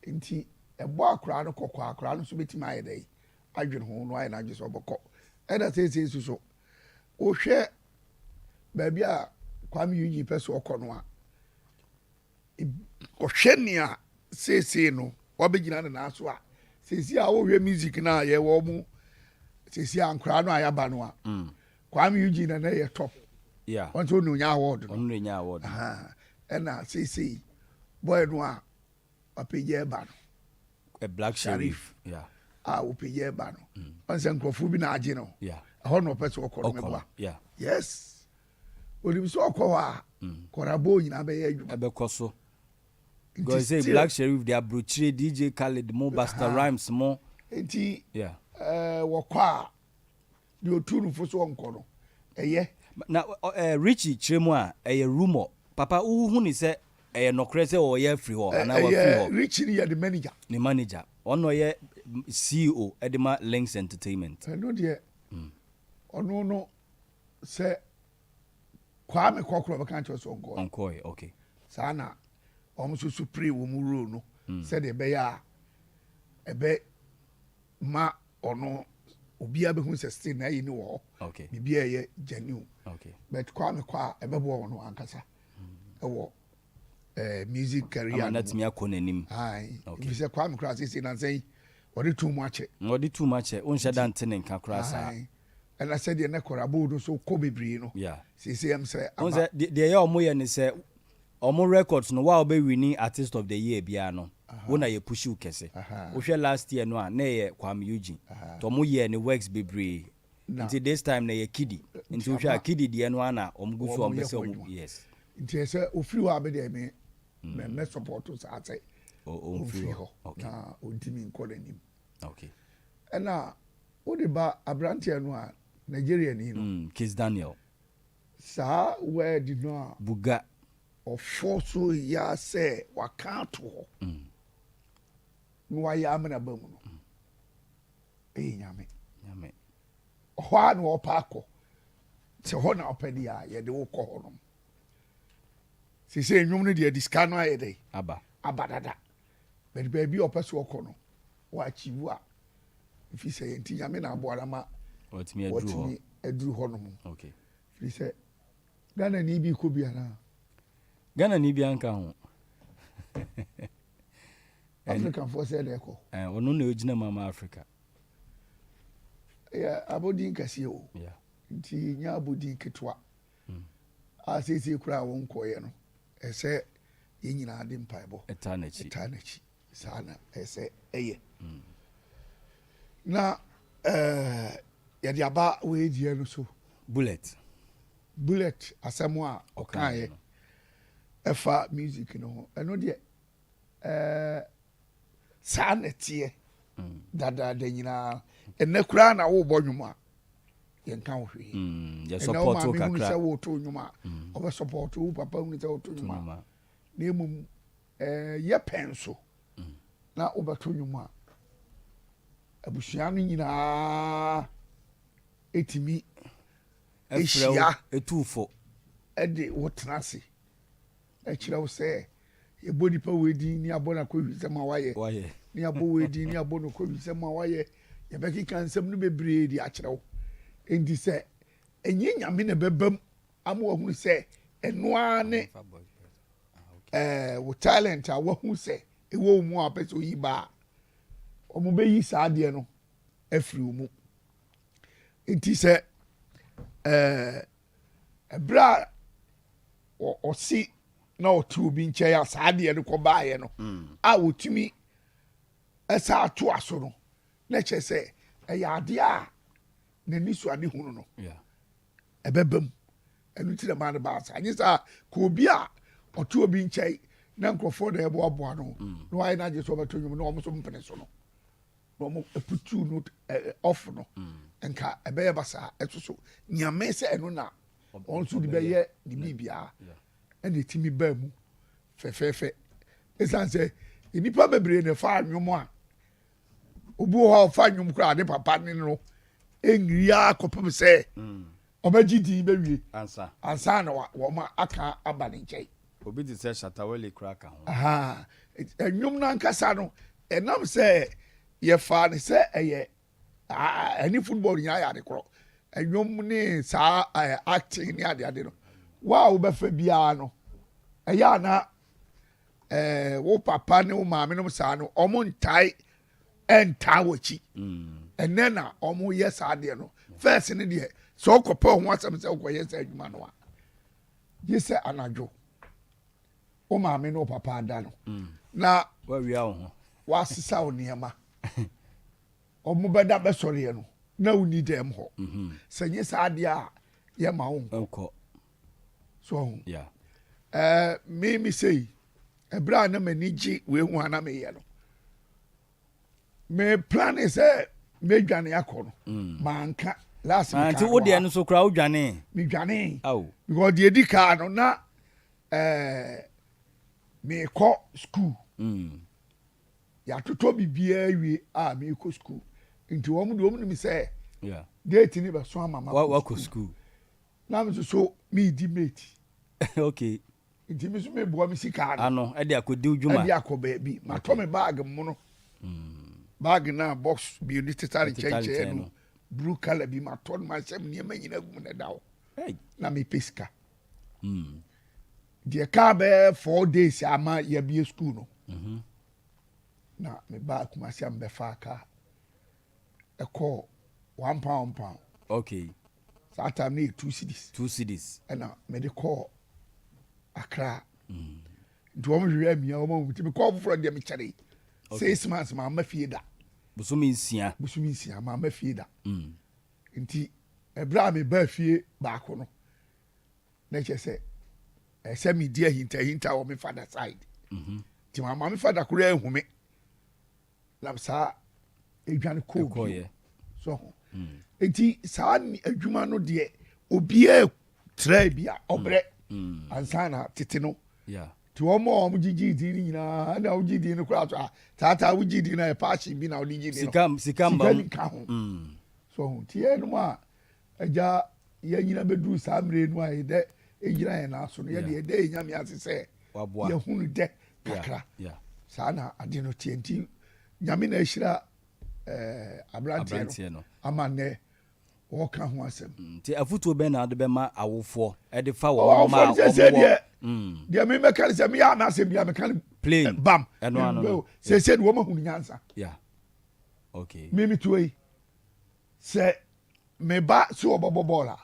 Nti ɛbɔ akora no kɔkɔ akora no so betumi ayɛ dɛ adwene ho no ayɛ na agye so ɔbɛkɔ. Ɛda sɛ so wohwɛ baabi a Kwame Eugene pɛ so ɔkɔ no a ɔhwɛ nea seesei no wabɛgyina ne nan so a seesei a wohwɛ music no a yɛwɔ mu seesei a nkora no a yɛaba no a Kwame Eugene na yɛ top. Yeah. Wɔn nso ɔno nya award no. Ɔno nya award. Ɛna seesei boy no a wapɛgya ɛba no. A Black Sharif. Yeah. Wopɛgya ɛba no. Wɔn sɛ nkurɔfoɔ bi na agye no. Yeah. Ɛhɔ na ɔpɛ sɛ ɔkɔ no mɛboa. Yeah. Yes. Onim sɛ ɔkɔ hɔ a kɔrabɔ nyinaa bɛyɛ adwuma. Ɛbɛkɔ so. Because say Black Sharif they abrochire DJ Khaled mo Busta Rhymes mo. Enti yeah. Wɔkɔ a de otu no fo so ɔnkɔ no. Ɛyɛ. Na Richie Chiremu a ɛyɛ rumor. Papa uhu ni sɛ ɛyɛ nɔkorɛ sɛ ɔyɛ free hɔ ana wa free hɔ. Richie ni yɛ the manager. Ni manager. Ɔno yɛ CEO Edema Links Entertainment. Ɛno deɛ ɔno no sɛ Kwame Kokoro bɛka kyerɛ so ɔnkɔ. Ɔnkɔ okay. Saa na ɔmo so supre wɔ mu role no sɛdeɛ ɛbɛyɛ a ɛbɛ ma ɔno obiara bɛhu sɛ still na ayi ne wɔ hɔ. Okay. Biribiara yɛ genuine. Okay. But Kwame kɔ a ɛbɛboa ɔno ankasa ɛwɔ music career. Ama natimi akɔ n'anim. Aye. Okay. Bisa Kwame kora sisi na nsɛn wɔde too much. Wɔde too much. Onhyɛ dante ne nka kora saa. Ɛna sɛdeɛ ne kɔra bodo so kɔ bebree no. Yeah. Sisi am sɛ. Onse deɛ yɛ ɔmo yɛ ne sɛ ɔmo records no wa ɔbɛ winning artist of the year bia no. Wo na yɛ push you kɛse. Wo hwɛ last year no a na yɛ Kwame Eugene. To ɔmo yɛ ne works bebree. Until this time na yɛ Kidi. Until wo hwɛ Kidi deɛ no ana ɔmo gu so ɔmo sɛ ɔmo yes. Nti sɛ ofiri hɔ abɛde me me support sa sɛ ofiri hɔ. Na ontimi nkɔ n'anim. Okay. Ɛna wo de ba abranteɛ no a Nigeria ni no. Kiss Daniel. Saa word no a Buga ɔfɔ so ya sɛ waka to hɔ. No wa ya amena ba mu no. Nyame. Nyame. Hɔ a no ɔpa akɔ. Sɛ hɔ na ɔpɛ di a yɛde wo kɔ hɔ no. Sisi enyum no deɛ disika no ayɛ dɛ. Aba dada. Bɛdi baabi ɔpɛ so ɔkɔ no. Wa achivu a. Ifi sɛ yɛnti nyame na aboa ma. Watimi aduru hɔ no mu. Okay. Ifi sɛ Ghana ni bi kɔ bia na. Ghana ni bi anka ho. African for say dey kɔ. Ono na ogina mama Africa. Yeah, abodin kɛse o. Yeah. Nti nya abodin ketwa. A sisi kura won kɔyɛ no. Ɛsɛ yɛn nyinaa de mpaebɔ. Etanachi. Sana ɛsɛ ɛyɛ. Na yɛde aba we die no so. Bullet asɛm a ɔkaayɛ. Ɛfa music no ho. Ɛno deɛ saa netie. Dada nyinaa. Ɛnɛ kura na wo bɔ nwuma. Yɛnka wo hwee. Yɛ support wo kakra. Sɛ wo to nwuma. Ɔbɛ support wo papa hu sɛ wo to nwuma. Na emum yɛ pɛn so. Na wobɛto nwuma. Abusua no nyinaa etimi ehia etufo ɛde wo tena se. Ɛkyerɛ wo sɛ yɛbɔ nipa wedi ni abɔ na kɔ hwisɛm a wayɛ. Ni abɔ wedi ni abɔ no kɔ hwisɛm a wayɛ. Yɛbɛkeka nsɛm no bebree di akyerɛ wo. Enti sɛ enye nyame na bɛbam ama wahunu sɛ ɛnoa ne wo talent a wahu sɛ ɛwɔ mu a pɛ sɛ oyi ba ɔmo bɛyi saa deɛ no afiri wo mu. Enti sɛ ɛberɛ a ɔsi na ɔte obi nkyɛn a saa deɛ no kɔbaeɛ no a wɔtumi ɛsa ato aso no na kyerɛ sɛ ɛyɛ adeɛ a n'ani so ade hunu no yeah ebebam enu ti na ma ne ba sa anyi sa ko obi a oto obi nkyai na nkrofo da ebo aboa no no ai na je so beto nwum no omo so mpene so no no omo eputu no off no enka ebeye basa esoso nyame se enu na on so di beye di bibia ene timi ba mu fefefe esanse enipa bebre ne fa anwom a obu ho fa anwom kra de papa ne no enria kopem se obaji di bewie ansa na wo ma aka aba ne nkyai obi di se shatawele kraka ho aha enwom na nkasa no enam se ye fa ne se eye any football nya ya de kro enwom ne sa acting ne ade no wa wo be fa bia no eya na wo papa ne wo maame no sa no omo ntai enta wachi enne na omo yes ade no first ne de so kopa ho asem se ko yes adwuma no a yese anadwo o maame no papa ada no na wa wi awo wa sisa o niema omo beda be sori no na uni dem ho senye saade a ye ma wo nko so yeah me say ebra na maniji we hu ana me ye no me plan is me dwane akọ no manka last week anti wo de no so kra wo dwane me dwane aw because the edika no na me ko school ya toto bibia wi a me ko school nti wo mu de wo mu ni say yeah date ni be so amama wa ko school na me so me di mate okay nti me so me bo me sika ano e de akodi udwuma e de akoba bi ma to me bag mu no bag na box bi ni titari cheche no blue color bi ma to ma sem ni ma nyina gum na dawo na me peska de ka be 4 days ama ya bi school no na me ba kuma siam be fa ka e ko £1 okay so time ni 2 cedis and me de call Accra do wo hwe mi a wo ti me call for dem chere 6 months ma ma fie da busumi nsia ma ma fie da nti ebra me ba fie ba ko no na che se se me dia hinta wo me father side ti ma me father ko re hu me lam sa edwane ko so nti sa adwuma no de obia tra bia obre ansana tete no yeah ti omo gigi di ni na na gigi ni kura to tata wo gigi na e pachi bi na odi gigi no sikam so ti e no a eja ye nyina bedu sa mre no a de ejira ye na so no ye de nyame asese ye hunu de kakra sa na ade no tienti nyame na ehira abrante no amane wo ka ho asem ti afutuo be na ade be ma awofo e de fa wo ma dia me meka se me ya na se bia me kan plane bam no se wo ma hunu nyansa yeah okay me tuoi se me ba so obobo bola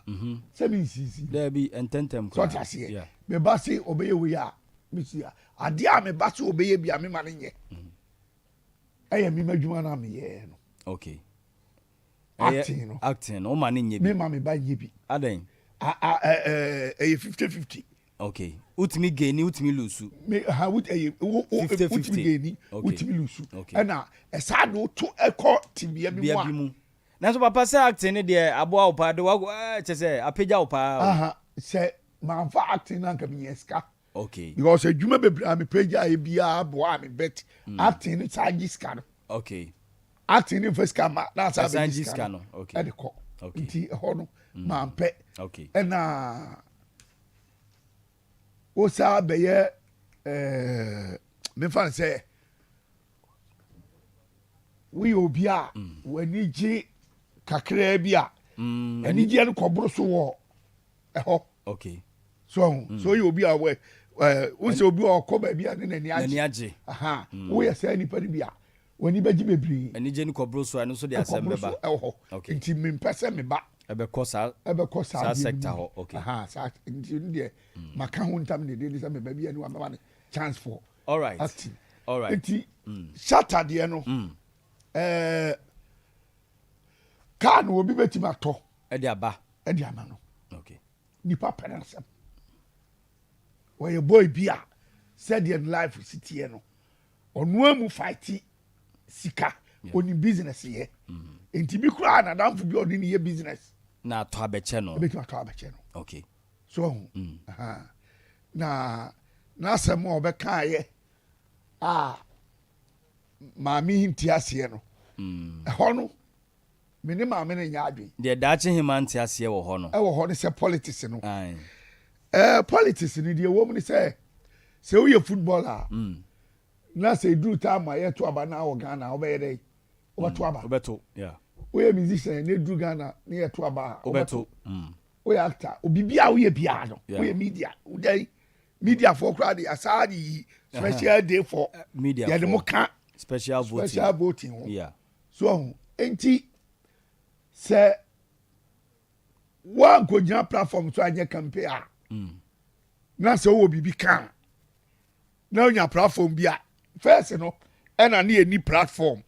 se me sisi there be ententem so yeah me ba se obeye we ya me sia ade a me ba so obeye bia me ma ne nye eye me madwuma na me ye no okay acting no man nye bi me ma me ba nye bi aden 50-50 okay utimi gain utimi lose me ha utimi gain utimi lose na esa do to ekọ tibia bi mu na so papa say acting ne de aboa opa de wa che say apagya opa say man fa acting na nka me yeska okay because adwuma bebra me pagya e bia aboa me bet acting ni sagiska no okay acting ni first camera na sagiska no okay e de ko nti ho no man pe okay na o sa beye me fan say we obia wani ji kakra bia ani ji an kobro so wo ho okay so you obia we we say obi okoba bia ne nani age aha we ya say ni pa bia wani baji bebri ani je ni kobro so anu so de asem ba okay nti me pese me ba ebe kosa sector ho okay aha sa nti de maka ho ntam de de say me ba bia ni wa me wane chance for all right nti Saturday no car no obi betima ato Edi aba. Edi ama no. Okay. Nipa penasem. Where boy bia said in life city no. Ono amu fight sika oni business here. Enti bi kura na damfo bi oni ye business. Na to abeche no. Betima to abeche no. Okay. So na asem obeka ye maami hinti ase no. Ho no me ne maame ne nya adwen. De daache himanti ase wo ho no. E wo ho ne se politics no. Aye. Politics ni de wo mu ni se wo ye footballer. Na se do time ma ye to aba na wo Ghana wo be ye dey. Wo to aba. Obeto, yeah. Wo ye musician ne do Ghana ne ye to aba. Obeto. Wo ye actor, obibia wo ye bia no. Wo ye media. Wo dey media for crowd aside special day for media. Yeah, the mo kan special voting. Special voting. Yeah. So enti se one go jam platform so anya campaign na se wo bibi kan na onya platform bia first no na any platform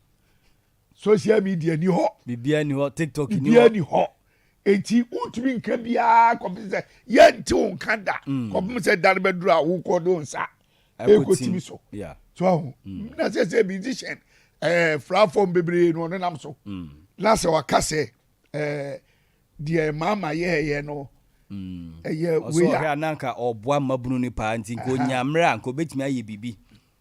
social media ni ho bibia ni ho TikTok ni ho bibia ni ho enti utumi nka bia ko bi se ye nti won kan da ko bi se dan beduru a wo ko do nsa e ko timi so yeah so na se musician platform bebre no ne nam so na se wakase die mama ye no ye we ya nanka oboa mabunu ni pa nti ko nyamra nko betimi aye bibi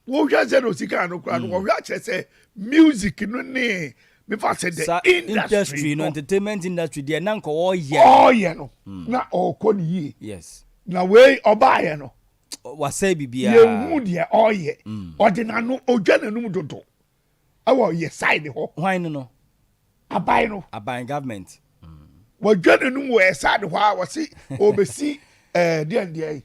wo hwa se no sika no kra no wo hwa che se music no ne me fa se the industry no entertainment industry de nanka wo ye no na okọ ni yi yes na we oba ye no wasa bibia ye hu de oye odinanu odwananum dodo awo ye side ho hwan no abai no abai government wadwananum wo side ho a wo si obesi de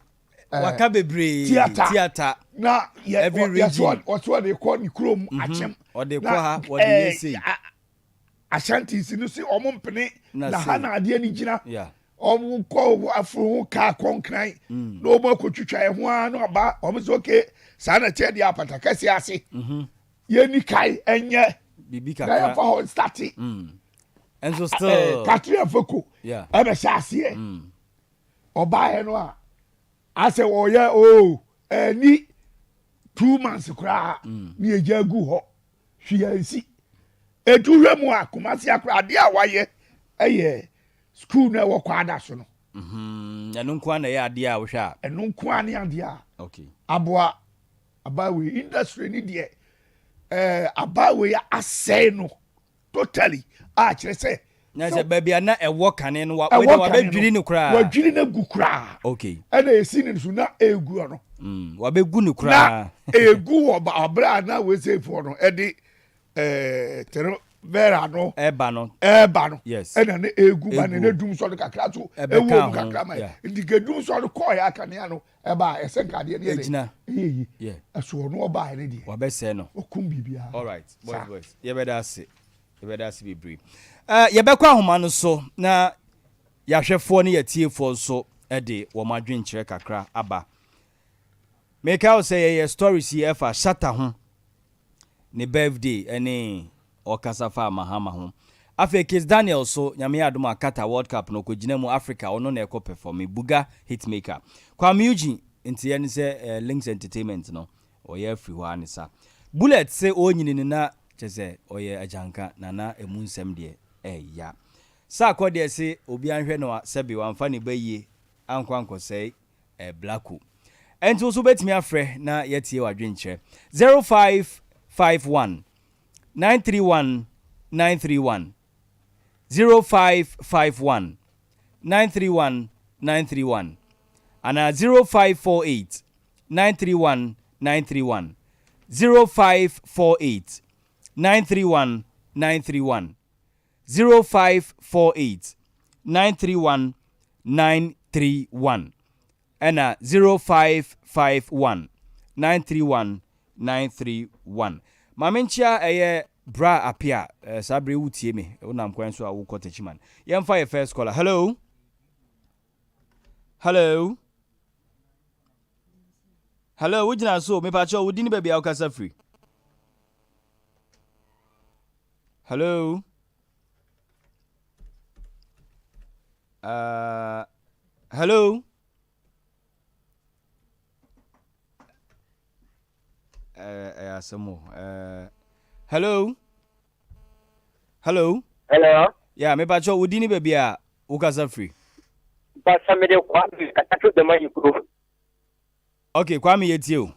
waka bebre theater na every region what they call ni krom achem or they call her what they say Ashanti si no si omompene na ha na ade ni gina yeah omo ko afro ka konkran no mo akotwitwa e ho a no ba omo so okay sa na che dia apataka si ase ye ni kai enye bibi na kakra fa ho start and so still katria foko yeah ebe sha ase oba he no a ase wo ye ni 2 months kra ni eja gu ho hwiansi eduwe mu akomasi akra ade a waye eye school na wo kwada so no enu nkwa na ya ade a wo hwa enu nkwa na ade a okay aboa abawe industry ni de abawe asay no totally a kire se na se babia na ewo kane no wa bedwiri ni kra wa dwiri na gu kra okay ana esi ni so na egu no wa begu ni kra na egu wo ba abra na we say for no edi tero vera no eba no yes ena na egu ba na dum so kakra so ewo kakra ma ndike dum so ko ya kane ano eba esenkade ne ejina yeah aso no oba ne de wa be se no okum bibia all right boys ye be da se be brief ye be kwa homa no so na yahwefo ne yatiefo so de wo madwen kire kakra aba make out say your stories here for shatter ho ne birthday ene okasafa mahama ho afi Kiss Daniel so nyame adom akata World Cup no kogina mu Africa ono na ekọ perform buga hitmaker kwa Eugene nti ye ne se Links Entertainment no oye free ho anisa bullet say onyini na chese oye ajanka na emu nsem de ya sa akode se obi anhwe no sebi wamfa ne baye ankwanko sei blacko enti so betimi afre na yetie wadwenkyere 0551 931 931 0551 931 931 ana 0548 931 931 0548 931 931 0548 931 931 ana 0551 931 931 mamenchia eye bra apia sabre wutie me unam kwan so awu kotachiman yemfa your first caller hello wujina so me pa cho wudini baby akasa free hello Hello. Some more. Hello. Hello. Hello. Yeah, me pacho udini baby a ukasa free. But somebody Kwame kata the money proof. Okay, Kwame yetio.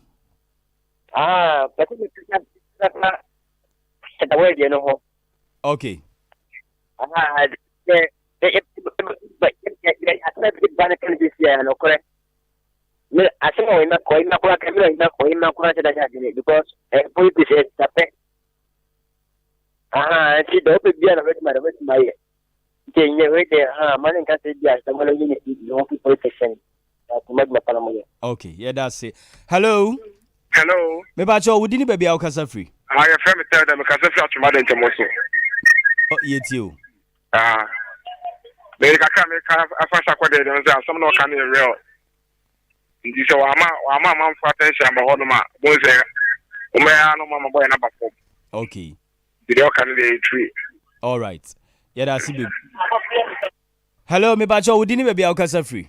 But that's the way you know. Okay. But I said Bannacan this year, no correct. I think I'm not going to work. I'm not going to because point is a pet. She don't be with my thing. Right there, money can say yes. I'm going to need no protection to make my family. Okay, yeah, that's it. Hello. Hello. Me pacho udini baby a ukasa free. I am from tell them because I'm from Madden Tomoso. Yetio. They can make a fast acquired and some no can real. This is our man for attention. I'm a honor. Boys, no mama boy number 4. Okay. Video can be 3. All right. Yeah, that's it. Hello, me pacho udini baby a ukasa free.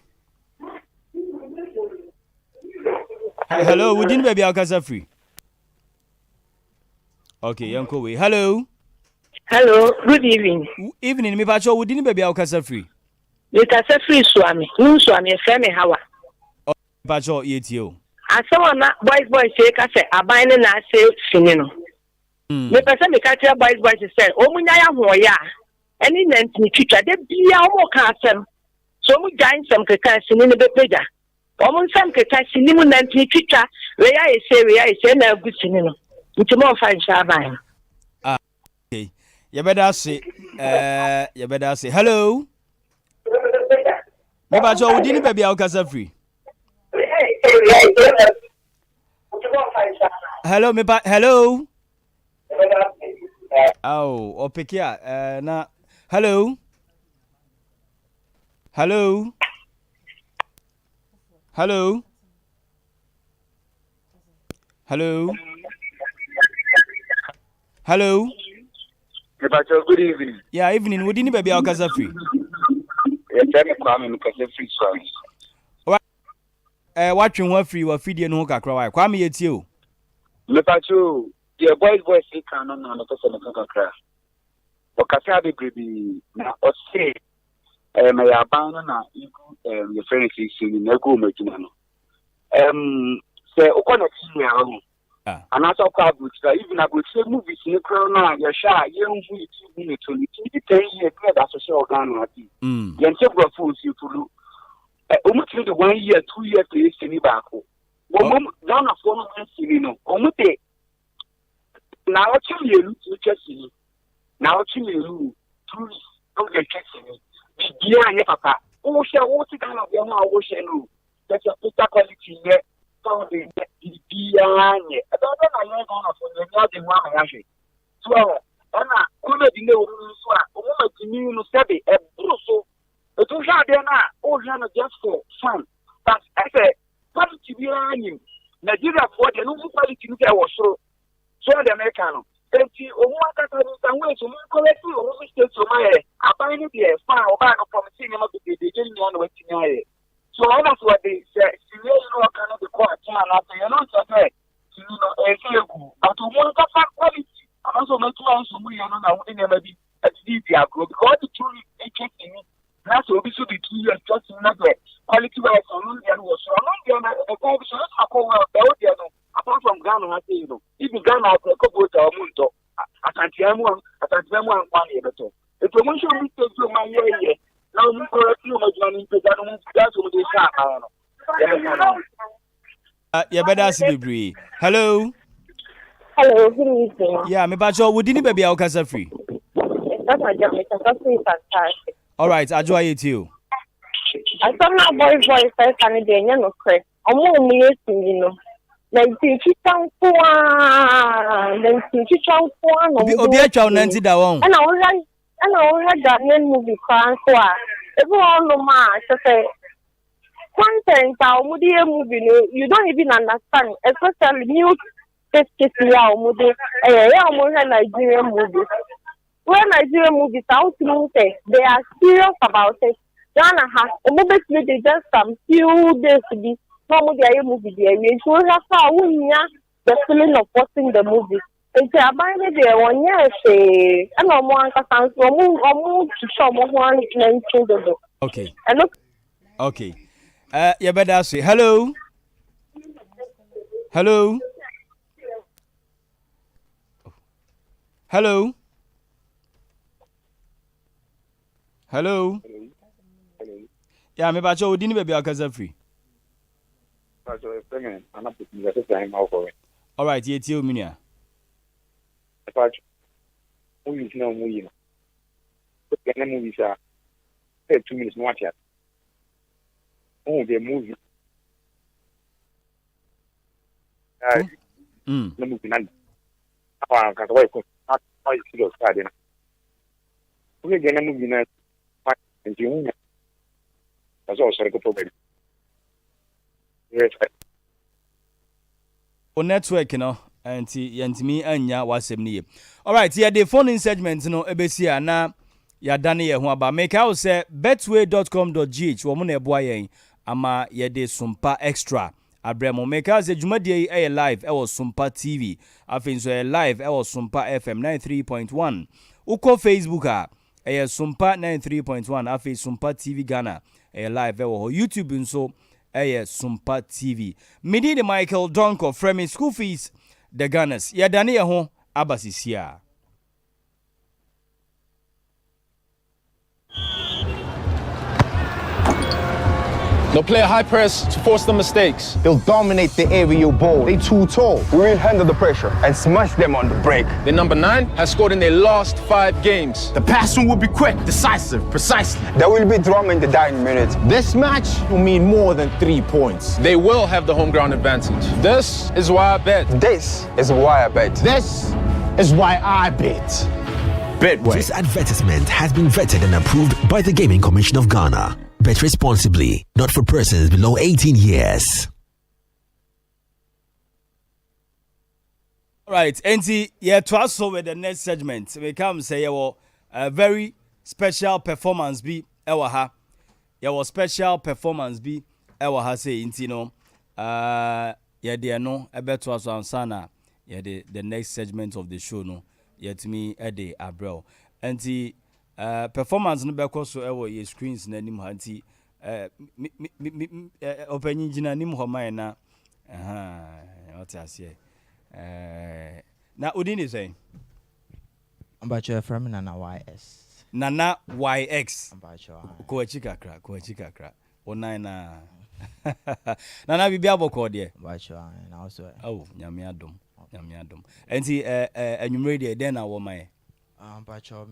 Hello, udini baby a ukasa free. Okay, yanko we. Hello. Hello, good evening. Evening, me pacho udini baby a ukasa free. You can say free swami. Swami, Femi Hawa. Pacho yetio. I saw na boys say ka say abine na say finino. Me pese me ka tell boys say omunya ya ho ya. Eni nantini twitwa de bia o ka asem. So mu giant some keka sinini be peja. Omun sam keka sinimu nantini twitwa we ya say na gu sinino. Ntimo fa insha ban. Okay. You better say hello. Me pacho udini baby a ukasa free. Hello, hello. Oh, opekia. Na hello. Hello. Hello. Hello. Hello. Good evening. Yeah, evening. Udini baby a ukasa free. Watching what free wa feed no kakra wa Kwame yetio. Me pacho the boys say can no na person kakra. O kasa be baby na o say me ya ban na iku your friend is in na go magina no. Say o kono ti ya ho. And also about even about movies in the corona, your shy, young who you 2 minutes to 10 years, that's a show gun. Yan several fools you to look. Almost 1 year, 2 years to use any back. One down a form of Sino, almost now you just see. Now you tourists don't get catching me. Dear Papa, oh, shall what kind of young ocean? That's a better quality yet. Found the Diane. I don't know how you're going to put the other one. So, Anna, could have been no woman to me, no savvy, a brusso. But to have there now, all Hannah just for fun. But I said, what to be on you? Nigeria for the new quality there was so the American. Thank you. Oh, what I can wait to correct you, or mistake to my head. I find it here, far or back from seeing him up to the beginning on the way. So that's what they say. You know, cannot be quite after you're not okay. You know, but to want to find quality, and also make two hours of money, I don't know, maybe at the grow because the truly interesting. That's what we should be 2 years just in another quality wise on the was so long. The condition is a call apart from Ghana, you know, even Ghana, I could go to a mundo. I can't tell one, one year better. The promotion we take to my year. Now you correct you much money to that. That's what they say. Yeah, better see the hello. Hello, good evening. Yeah, me pacho udini baby a ukasa free. That's my job. It's fantastic. All right, I enjoy it too. I saw my boys first and they no credit. I'm more you know. Then teach down for Obi atwa 90 da won. And I had that name movie class so everyone no man say content movie you don't even understand, especially new movie Nigerian movies. When Nigerian movies out to say they are serious about it. Ghana has obviously just some few days to be normal the movie there. We should have the feeling of watching the movie. It's a binding there 1 year say and no more can move to some one mentioned. Okay. And look Okay. You better say hello. Hello. Hello. Hello. Yeah, me bacho we didn't be akaza free. All right, yeah, tell me now. Movies no movie. But the movies are 2 minutes watch it. Oh, the movie. The movie none. I can't wait for not quite serious card. We get a movie now. And you that's also a good problem. Yes. On network, you know, and me and ya was same. All right, yeah, the phone in segment, you know, ABC na ya dane ye ho aba. Make out say betway.com.gh wo mo na eboa yen ama ye de Sompa Xtra. Abremo make out say dwumadie e live e wo Sompa TV. Afin so e live e wo Sompa FM 93.1. Uko Facebook a e Sompa 93.1 afi Sompa TV Ghana e live e wo YouTube nso e Sompa TV. Midi de Michael Donko frame school fees the Ghanas. Ya dane ye ho abasisia. They'll play a high press to force the mistakes. They'll dominate the aerial ball. They too tall. We will handle the pressure and smash them on the break. The number 9 has scored in their last 5 games. The passing will be quick, decisive, precisely. There will be drama in the dying minutes. This match will mean more than 3 points. They will have the home ground advantage. This is why I bet. This is why I bet. This is why I bet. Betway. This advertisement has been vetted and approved by the Gaming Commission of Ghana. Bet responsibly, not for persons below 18 years. All right, NT, yeah, to us over the next segment, we come say a very special performance be ewaha. Yeah, special performance be ewaha say NT no. Yeah, they no. I bet to us on sana. Yeah, the next segment of the show no. Yeah, to me, Eddie Abrel. NT. Performance no beko so ewo ye screens na nim hanti open gina nim ho man na what I say na odin is saying ambacho from Nana YX ambacho ko chikakra onai na Nana bibia boko de ambacho na also oh nyame adom enti anwumre de den na wo man Pacho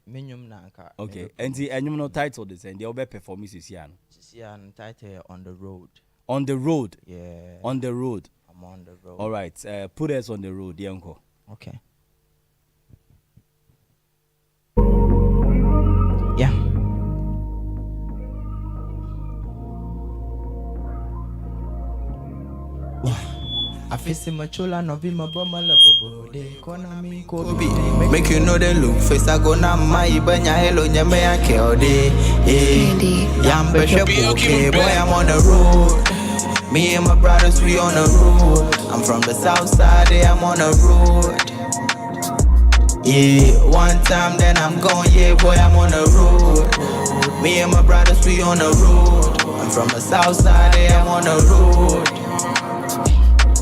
minimum nanka. Okay, and the annual title is and they'll be performances here. Title on the road. On the road? Yeah. On the road. I'm on the road. All right, put us on the road, the uncle. Okay. Yeah. I feel see my chola no be my bummer love de economy Kobe. Make you know the look face I go na my banya hello nyame ake ode yam be okay boy I'm on the road. Me and my brothers we on the road. I'm from the south side, I'm on the road. Yeah, one time then I'm gone, yeah boy I'm on the road. Me and my brothers we on the road. I'm from the south side, I'm on the road.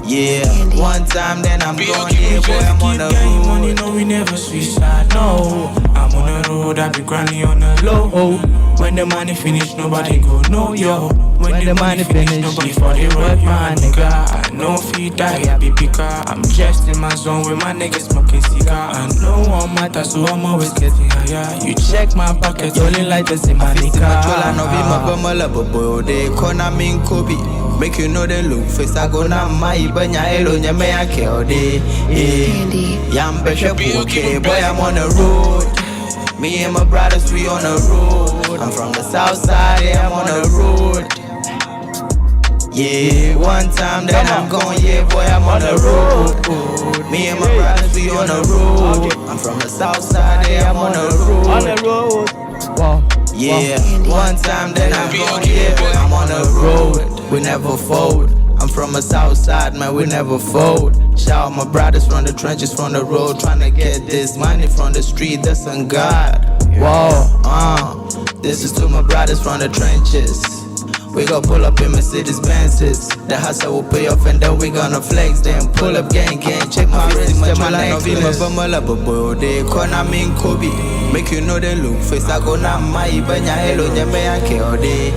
Yeah, one time then I'm gone, yeah boy I'm on the road. Money, no we never suicide, no. I'm on the road, I be grinding on the low. When the money finish, nobody go no yo. When the money finish, nobody for the road, my nigga. I know feed die, I be picker. I'm just in my zone with my niggas smoking cigar. I know one matter, so I'm always getting higher. You check my pocket, only like this in my nigga. I no be my bummer boy, they economy Kobe. Make you know the look face I go na my banya hello nyame ake ode yam be okay boy I'm on the road. Me and my brothers we on the road. I'm from the south side, I'm on the road. Yeah, one time then I'm gone, yeah boy I'm on the road. Me and my brothers we on the road. I'm from the south side, I'm on the road. Wow. Yeah, one time then I'm gone, yeah, boy, I'm on the road. We never fold. I'm from a south side, man, we never fold. Shout out my brothers from the trenches, from the road, trying to get this money from the street, that's on God. Whoa, this is to my brothers from the trenches. We gon' pull up in Mercedes Benzes. The hustle will pay off and then we gonna flex. Then pull up gang, check my wrist, check my necklace. They corner me in Kobe. Make you know they look face. I go now my banya hello nyame yanke ode.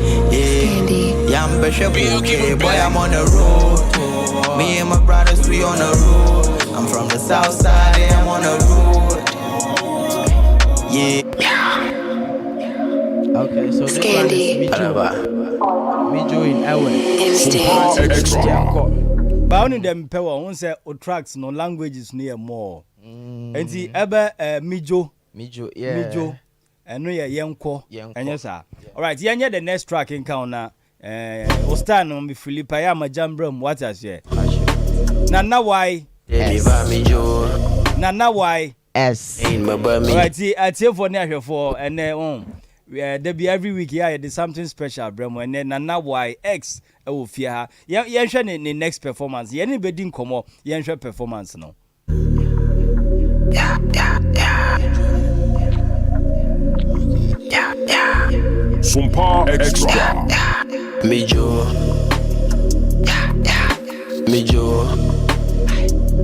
Yam beshe okay, boy I'm on the road. Me and my brothers we on the road. I'm from the south side, I'm on the road. Yeah. Okay, so this one is Mijo in Ewe. Sompa Xtra. Bound in them power, one say o tracks no languages near more. And the ebe Mijo, yeah. Mijo, and no yenko, and yes, sir. All right, yeah, the next track in counter. Ostan on me Philippa, I am a jambrum. What I say? Nana why? Nana why? S. All right, see, I tell for near for and then there be every week here there's something special bremo and then Nana why X will fear yeah share the next performance anybody in come yeah share performance no yeah Sompa Xtra Mijo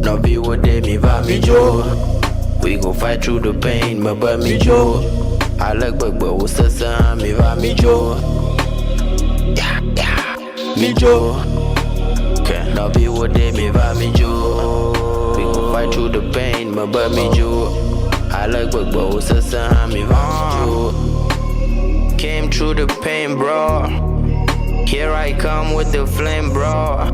no be what they me va Mijo we go fight through the pain my boy Mijo I like but what's the sound me va Mijo okay now be what they me va Mijo we go fight through the pain my boy Mijo I like but what's the sound me va Mijo came through the pain bro here I come with the flame bro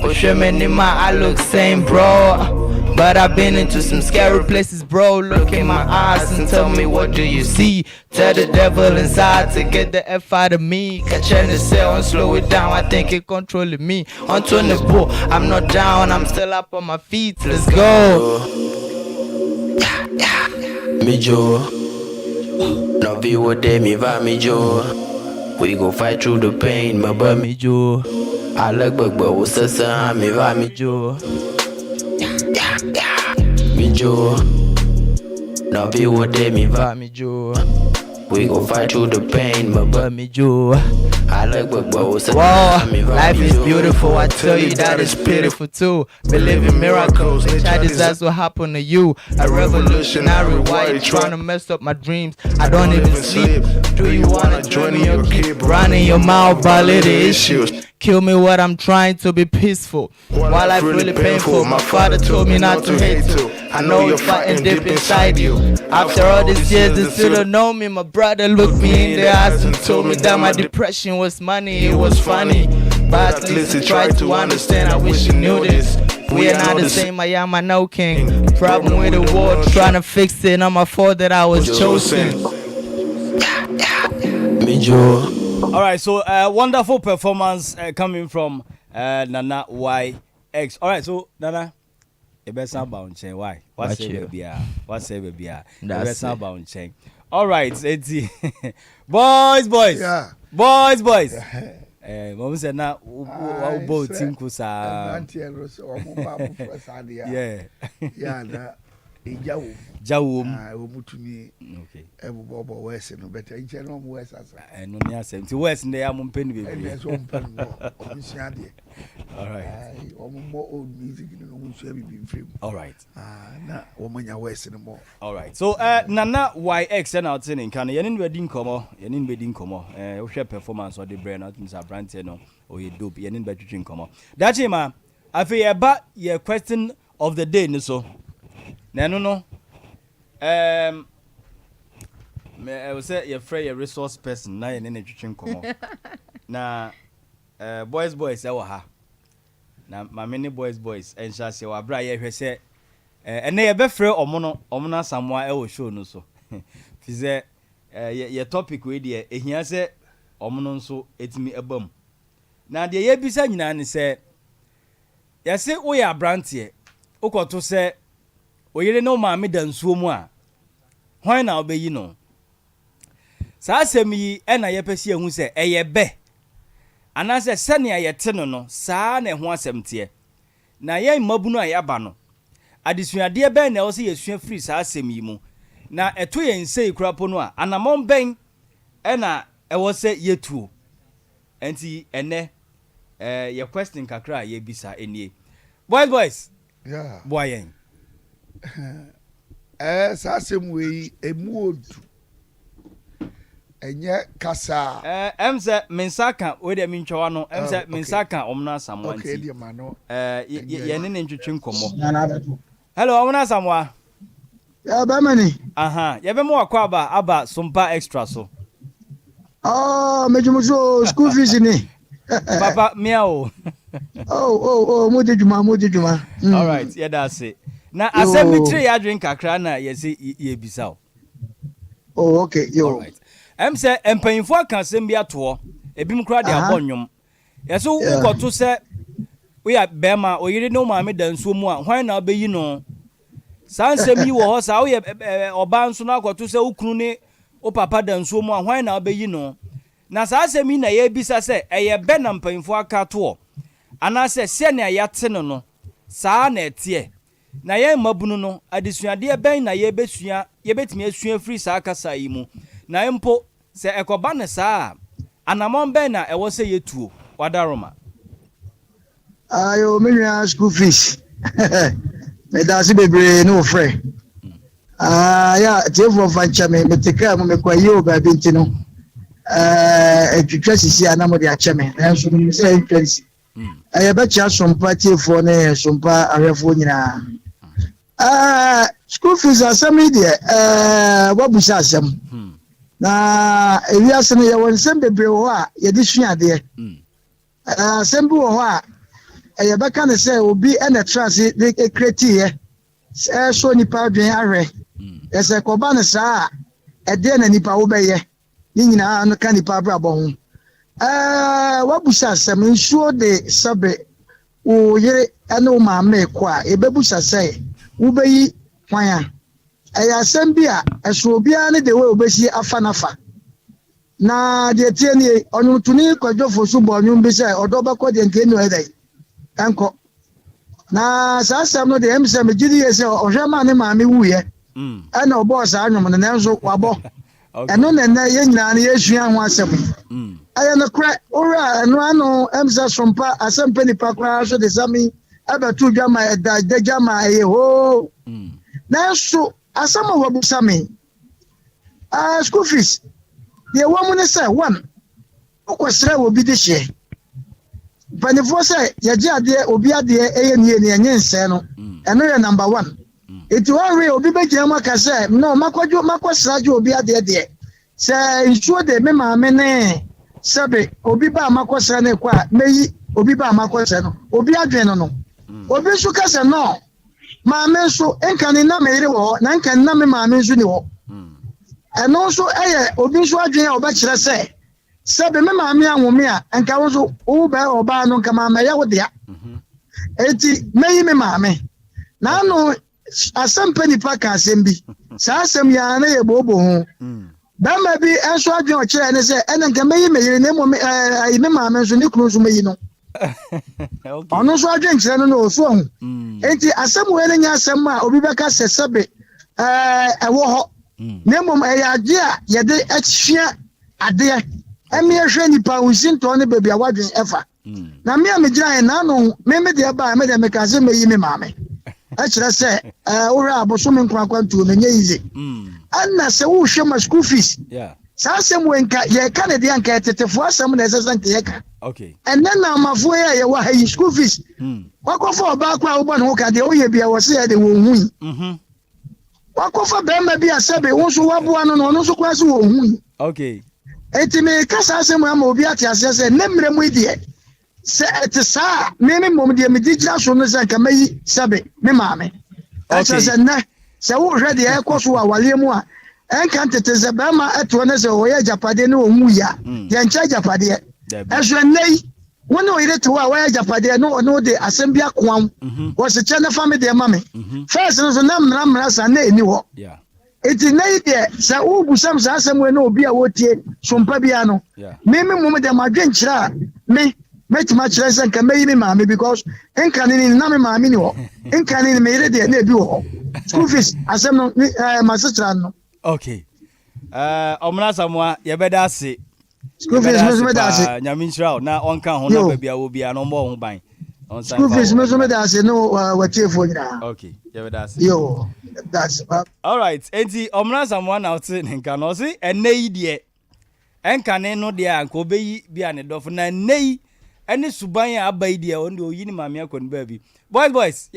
I look same bro but I've been into some scary places, bro. Look in my eyes and tell me what do you see? Tell the devil inside to get the F out of me. Catch in the cell and slow it down. I think it controlling me. On 24, I'm not down. I'm still up on my feet. Let's go. Mijo, no be what they me va Mijo. We go fight through the pain, my boy Mijo. I like but what's the sound me va Mijo. Mijo, now be what they me va Mijo. We gon' fight through the pain, my boy Mijo. I like what was life is beautiful, I tell you that it's pitiful too. Believe in miracles, child disaster will happen to you. A revolutionary, why you trying to mess up my dreams? I don't even sleep. Do you wanna join me or keep running your mouth about little issues? Kill me what I'm trying to be peaceful. While life really painful, my father told me not to hate too. I know you're fighting deep inside you. After all these years, they still don't know me. My brother looked me in the eyes and told me that my depression was money, it was funny. But at least he tried to understand, I wish you knew this. We are not the same, I am a no king. Problem with the world, trying to fix it, not my fault that I was chosen. Mijo. All right, so wonderful performance coming from Nana YX. All right, so Nana, the best about chain. Why? What's baby? What's baby? The best about chain. All right, it's boys. Yeah. Boys. Mom said now, both team kusa. Yeah. Jawu omutumi bobo west no better inche no west asa no me asem ti west ne am mpeni bebre so mpeni mo omisia de all right mo old music no musu bibi mfrem all right na womanya west no mo all right so Nana YX na outin in kan ye ni bedi nkomo wo hwe performance of the brain out Mr. Brant no o ye dope ye ni betwitwi nkomo dachi ma afi ye ba ye question of the day ni so no. I will say you're afraid a resource person. Now you're in a kitchen come na boys, I will ha. Na my many boys, and shall say, well, Bra, you say, and they be free or mono somewhere I will show no so. Fize, your topic with you, and he said, Omonon so, it's me a bum. Now the year beside you, and say, yes, we are branty. Oko to say, we no mammy than so moi. Why now be you know? Saa asɛm yi ɛna yɛpɛsi ehu sɛ ɛyɛ bɛ. Anase sɛnea yɛte no saa na ɛho asɛm teɛ. Na yɛn mmabunu a yɛaba no. Adesuadeɛ bɛn na ɛwɔ sɛ yɛsua firi saa asɛm yi mu. Na ɛto yɛn nsɛi kurapo no a anamɔn bɛn ɛna ɛwɔ sɛ yɛtuo. Enti ɛnɛ yɛ question kakra a yɛbisa enie. Boys. Yeah. Boy yɛn. Saa asɛm wei emu odu. Enye kasa. Sɛ mensa ka we de mentwa no sɛ mensa ka omna samwa nti. Okay, dear mano. Yɛne ne ntwetwe nkɔmɔ. Hello, omna samwa. Ya ba mani. Aha, yɛbɛ mo akɔ aba Sompa Xtra so. Oh, mejumuso school fees ni. Papa miao. Mo de juma. All right, yeah that's it. Na asɛm bi tire ya drink kakra na yɛse yɛbisa o. Oh, okay, yo. All right. Sɛ mpanyinfo aka asɛm bi atoɔ ebi m kura de abɔ nnwom yɛso wokɔto sɛ woyɛ bɛrima oyere ne maame da nsuo mu a hwan na obeyi no saa nsɛm yi wɔ hɔ saa woyɛ ɔba nso na akɔto sɛ wokunu ne o papa da nsuo mu a hwan na obeyi no na saa asɛm yi na yɛbisa sɛ ɛyɛ bɛ na mpanyinfo aka toɔ anaasɛ sɛ nea yɛate no saa na ɛteɛ na yɛn mmabunu no adesuadeɛ bɛn na yɛbɛtumi asua firi saa kasa yi mu na mpo sɛ ekoba ne saa anamon bɛn na ɛwɔ sɛ yɛtuo wadaroma ayo menua school fees me da se bebre no frɛ ya tefo fancha me meteka mo mekwayi o ba binti no etwitwa sisi anamo de ache me na so me sɛ entrensi ba chia Sompa tefo ne Sompa ahwefo nyina school fees asɛm de wabusa asɛm na ewiase no yɛwɔ nsɛm bebree wɔ a yɛde sua adeɛ asɛm bi wɔ hɔ a yɛbɛka ne sɛ obi ɛna trase de kretiɛ so nipa adwen ahwɛ ɛsɛ kɔba ne saa a ɛdeɛ na nipa wo bɛyɛ ne nyinaa no ka nipa abrabɔ ho wabusa asɛm nsuo de sɛbe wo yere ɛne wo maame kɔ a yɛbɛbusa sɛ wobɛyi kwan a ɛyɛ asɛm bi a ɛso obiara ne de we obesi afa nafa na de tie ne ɔnwotuni kwadwofo so bɔ ɔnwom bi sɛ ɔdɔ bɛkɔ de nke no ɛdai ɛnkɔ na saa asɛm no de emsɛ me gidi yɛ sɛ ɔhwɛ ma ne maame wuye ɛna ɔbɔ saa nwom no nanso wabɔ ɛno na na yɛ nyinaa ne yɛsua ho asɛm ɛyɛ no korɛ ora ɛno ano emsɛ Sompa asɛm pɛ nipa koraa so de sami ɛbɛto dwa ma ɛda dagya ma ɛyɛ hoo nanso asama wabusa me school fees the woman say one okosere obi de hye panifo say yaje ade obi ade eye ne enye nse no eno ye number 1 eti worry obi begina maka say no makosra je obi ade de say nsuo de me maame ne sebe obi ba makosra ne kwa meyi obi ba makosra no obi adwen no obi su ka say no maame so enka ne na mere wo na enka na me maame so ni wo eno so eye obi so adwen a obekire se be me maame anwome a enka wo so wo ba oba no nka maame ya wo dia eti meyi me maame na no asɛmpa nipa ka asɛm bi saa asɛm ya na ye bobo ho bama bi enso adwen o kire ne se ene nka meyi meyire ne mo ayi me maame so ne kunu so meyi no ono so adwen kire no no so ho enti asɛm we ne nya asɛm a obi bɛka sɛsɛbe ɛwɔ hɔ ne mom ɛyɛ ade a yɛde ahyia ade ɛme ehwɛ nipa unsinto ne baabi a wadwen ɛfa na me a megyina yɛ na no me de ba me de me ka se meyi me maame akyerɛ sɛ ora aboso me nkwankwantuo no nyɛ yize anna sɛ wo hwɛ ma school fees saa asɛm we nka yɛ ka ne de anka tetefo asɛm na ɛsɛ sɛ nka yɛ ka ɛnɛ na amafo yɛ yɛ wɔ ha yi school fees wakɔfa ɔbaa kɔ a wobɔ ne ho ka deɛ woyɛ bia wɔ sɛ yɛ de wɔ hui wakɔfa bɛrima bi a sɛbe wo nso waboa no no ɔno nso kora sɛ wɔ hui enti me ka saa asɛm ama obi ate aseɛ sɛ ne mmerɛ mu deɛ sɛ ɛte saa me mmom deɛ medi gyina so no sɛ nka mayi sɛbe me maame ɛkyerɛ sɛ nnɛ sɛ wohwɛ deɛ ɛkɔ so wɔ awaleɛ mu a ɛnka ntete sɛ bɛrima ɛtoɔ no sɛ ɔyɛ agyapadeɛ ne ɔhu yi a yɛnkyɛ agyapadeɛ ɛso ɛnnɛ yi wo ne ɔyere te hɔ a wɔyɛ agyapadeɛ ne ɔne wode asɛm bi akoa wo wɔsekyɛ ne fa me deɛ ma me first no so na mmara sa na ɛni hɔ It is nay there, Sir Ubu some somewhere no be a wotie, some pabiano. Maybe moment my drink me. Met much less than can be mammy because in canning Nami Mamino, in canning made it near you. School fees, as I'm not my sister. Okay. Omna Samoa, you better say. School fees, Yamin Shroud, now on count, baby, I will be an more buying. School fees, Mesomeda, no, what you for now. Okay, you better say. Yo, that's all right. And the Omna Samoa out in Canosi, and nay, dear. And can no dear, and Kobe be an adolphin, and nay. Any subanya abaidi on the yini mamia kon baby. Boys.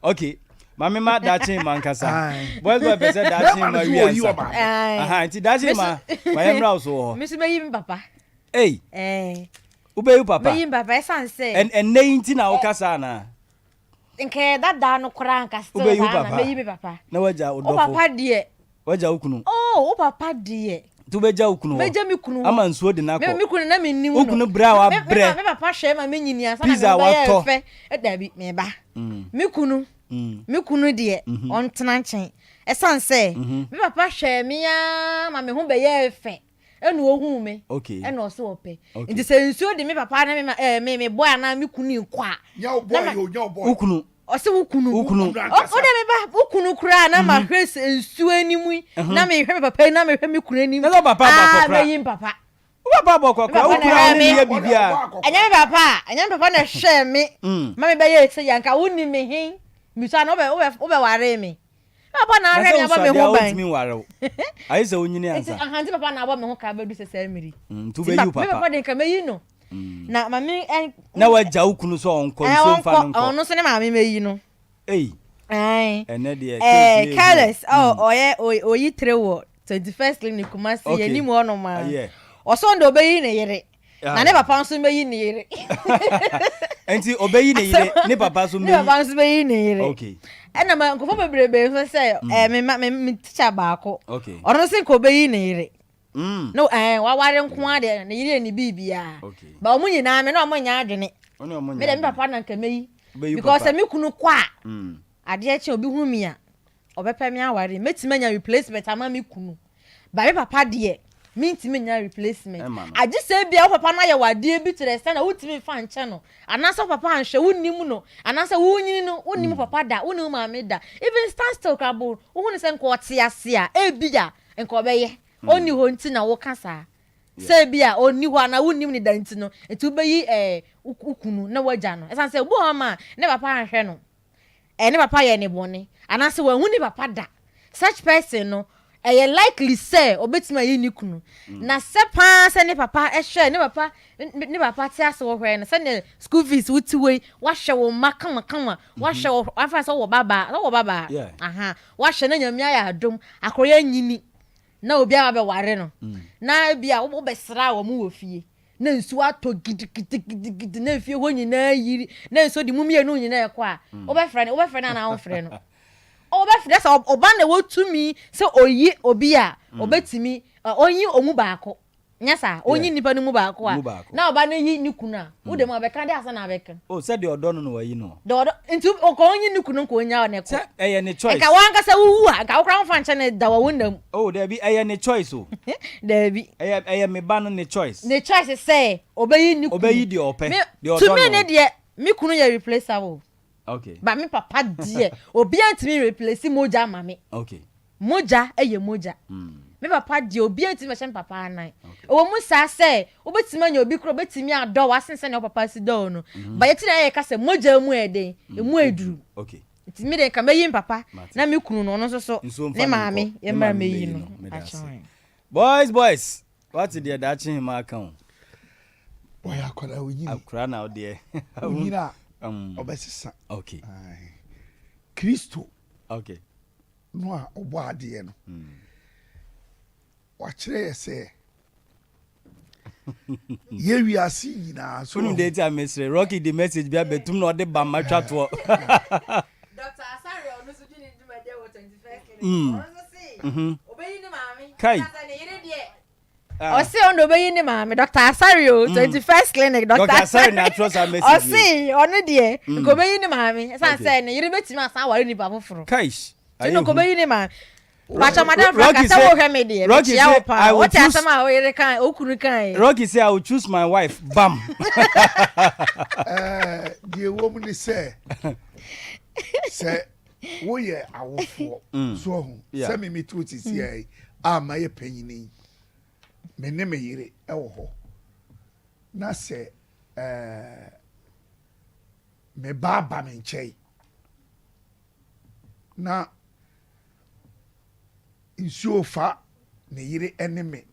Okay. Mama dachi mankasa. Boys said dachi Maria. Aha, ti dachi ma. My emra so. Miss Mayim papa. Hey. Ube you papa. Mayim papa san say. And 19 na okasa na. Nke da no kora nka still Ube you papa. Mayim papa. Na waja odofo. O papa die. Waja ukunu. Oh, o papa die. Tu beja ukunu. Beja mi kunu. Ama nsuo de nako. Me kunu na me nimu no. Ukunu bra wa bre. Me papa hwe ma me nyini asa na me ba fe. E da bi me ba. Me kunu. Me kunu de on tena nchen. Esan say me papa hwe me ya ma me ho be ye fe. Enu ohu me. Okay. Enu oso ope. Nti se nsuo de me papa na me boy na me kunu nkwa. Ya boy yo boy. Ukunu. Ose ukunu. O de me ba ukunu kura na ma hwe nsuo animu na me hwe me papa na me hwe me kunu animu. Na papa kura. Me yin papa. Papa bokwa kwa ukura ni ye bibia. Anya papa na hwe me. Ma me be ye se yanka woni me hin. Mi so na obe ware me. Papa na hwe me aba me ho ban. Mi ware. Ayi se onyini ansa. Ahanti papa na aba me ho ka ba du se miri. Tu be you papa. Me papa de ka me yi no. Na mami na waja ukunu so onko so mfa nko. Ono so ne mami me yi no. Ene de Carlos oyi trewo 21st clinic Kumasi yeni mu ono ma. Oso ndo obeyi ne yere. Na ne papa nso meyi ne yere. Enti obeyi ne yere, ne papa so meyi. Ne papa nso meyi ne yere. Okay. Ena ma nkofo bebrebe so say me teacher baako. Okay. Ono se ko obeyi ne yere. No wa ware nko ade ne yere ni bibia. Ba omu nyina me na omu nya adwene. Ono omu nya. Me dem papa na nka meyi. Because me kunu kwa. Ade eche obi hu mi a. Obepa mi aware, metima nya replacement ama me kunu. Ba me papa de me ntimi nya replacement. Age se bia papa na ye wade bi to the stand na wutimi fa nche no. Anasa papa anhwe wonnim no. Anasa wonyini no, wonnim papa da, wonnim maame da. Even stand still krabo, wo hu se nko ote ase a, ebia nko obeye. Oni ho nti na wo kasa. Se bia oni ho na wonnim ni da nti no. Enti ubeyi ukunu na waja no. Esan se bo ama ne papa anhwe no. Ne papa ye ne bone. Anasa wo hu ni papa da. Such person no likely say obetima yi ni kunu na sepa se ne papa ehwe ne papa ti ase wo hwe no se ne school fees wuti we wa hwe wo makama wa hwe wo afa so wo baba aha wa hwe na nyamia ya adom akoya nyini na obi a be ware no na bia wo be sra wo mu wo fie na nsu ato gidi na fie ho nyina yiri na nso di mumie no nyina ekwa wo be frɛ na wo frɛ no obefide so oba na wotumi se oyi obi a obetimi onyi omu baako nyasa onyi nipa no mu baako a na oba na yi nikuna wo dem abeka de asa na abeka se de odo no wayi no de odo nti o ko onyi nikunu ko onya ne ko se eye ne choice ka wanka se wu a ka wokra mfa nche ne da wa wondam there be eye ne choice o there be eye me ba no ne choice say obeyi nikunu obeyi de ope de odo to me ne de mikunu ye replaceable. Okay. Ba me papa die obi antimi replace moja mame. Okay. Moja eye moja. Me papa die obi antimi me papa anan. O mu sa say obetima nya obi kro obetimi ado wasense ne papa si do no. Ba yeti na ye ka say moja mu eden, emu eduru. Okay. Ti me de ka meyi papa na me kunu no no so ne maame ye mara meyi no. Boys, what did you dachi him account? Boy akola onyi. Akra na ode. Onyi obesisa. Okay. Kristo. Okay. No a obo ade no. Wa kire yese. Ye wi asi nyina so. Unu dey tell me say Rocky the message bia betum na ode ba matwa to. Dr. Asari onu so jini nduma dey 21st. Obeyi ni maami. Kai. Osi ondo be yin maame Dr. Asario 21st clinic Dr. Asari na trust a message. Osi onu de ko be yin maame san say ne yiri betimi asan ware ni ba foforo. Kaish. Tino ko be ni man. Bacha madam Rocky say wo hwe me de. Rocky say I will choose my oyere kan okunu kan. Rocky say I will choose my wife. Bam. The woman say wo ye awofo so ho. Say me truth is here. Ma ye panyini. Me ne me yire e wo ho. Na say me baba me nchei. Na nsuo fa ne yire eneme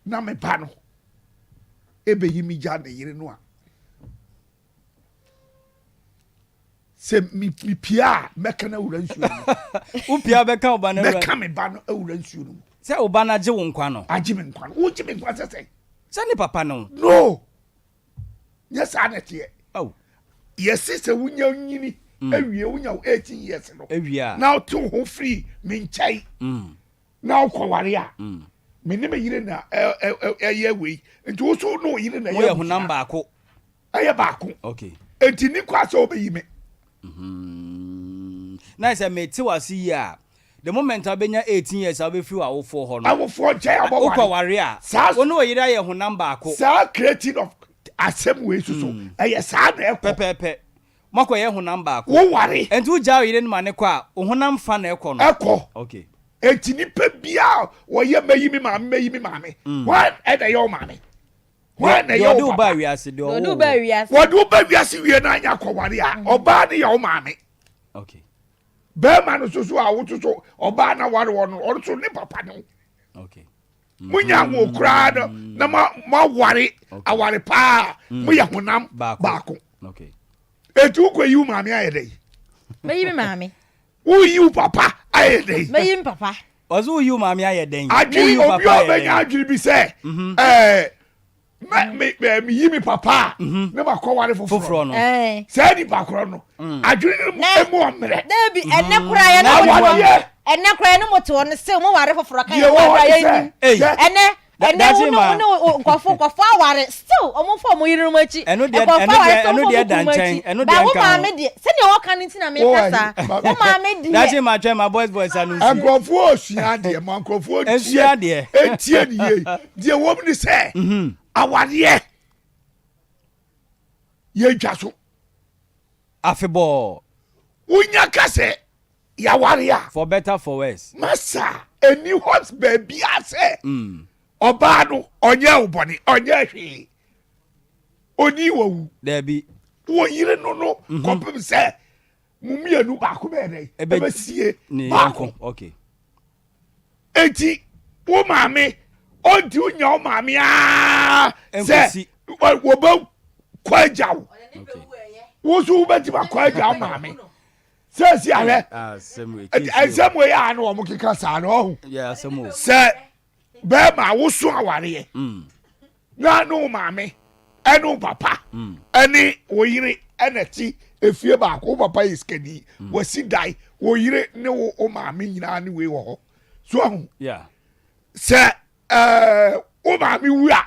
na me ba no ebe yimi ja ne yire no a se mi pia meka na wura nsuo no u pia beka oba na wura meka me ba no awura nsuo no se oba na je wo nkwa no aje me nkwa no wo je me nkwa se ni papa no yes anete oh yes se wunya nyini ewie wunya 18 years no ewia now to ho free me nchai now kwaware a me ne me yire na eye we nti wo so no yire na ye ho number ako aye baako okay enti ni kwa so obeyi me na say me ti wasi ya the moment abenya 18 years abefi wa wo for ho no awo for jai abo kwaware a wo no yire aye ho number ako sa creating of asem we so aye sa na pepepe mako ye honam ba ko wo ware enti wo ja yire ma ne kwa wo honam fa na ekọ no ekọ okay enti ni pe bia wo ye mayi mi ma what e da yo ma me what na yo do ba wiase do ba wiase wo do ba wiase wie na anya ko ware a oba ne yo ma me okay be ma no so a wo so oba na ware wo no o so ne papa no okay munya wo kra na ma ware aware pa mu ye honam ba ko okay etu ko yi maami ayede me yi maami wo yi papa ayede me yi papa ozo yi maami ayede adwi obi obenya adwi bi se me yi mi papa ne ba ko ware foforo no se di ba kro no adwi emu omre debi enne kura ye no moto no se mo ware foforo kan ye enne no nkofo aware still omofo mo yiri mo achi eno de danchen eno de nka ba me de se ne wo kan ntina me kasa wo ma me de dachi ma twa my boys anu nkofo osua de ma nkofo osua de etie ni de wo mi se aware ye dwaso afebo unya kase ya ware for better for worse masa any hot baby ase ọba no onye uboni onye hwe oni wo debi wo yire no kopem se mumienu ba ko be dey ebe sie ba ko okay enti wo maame odi unya wo maame a se wo ba kwajaw wo so ba ti ba kwajaw maame se si are asem ya no mo kika sa no yeah asem se be ma wo so aware na no maame enu papa eni wo yire enati efie ba ko papa iskani wasi dai wo yire ne wo maame nyina ne we wo ho so ahu yeah se wo maame wu a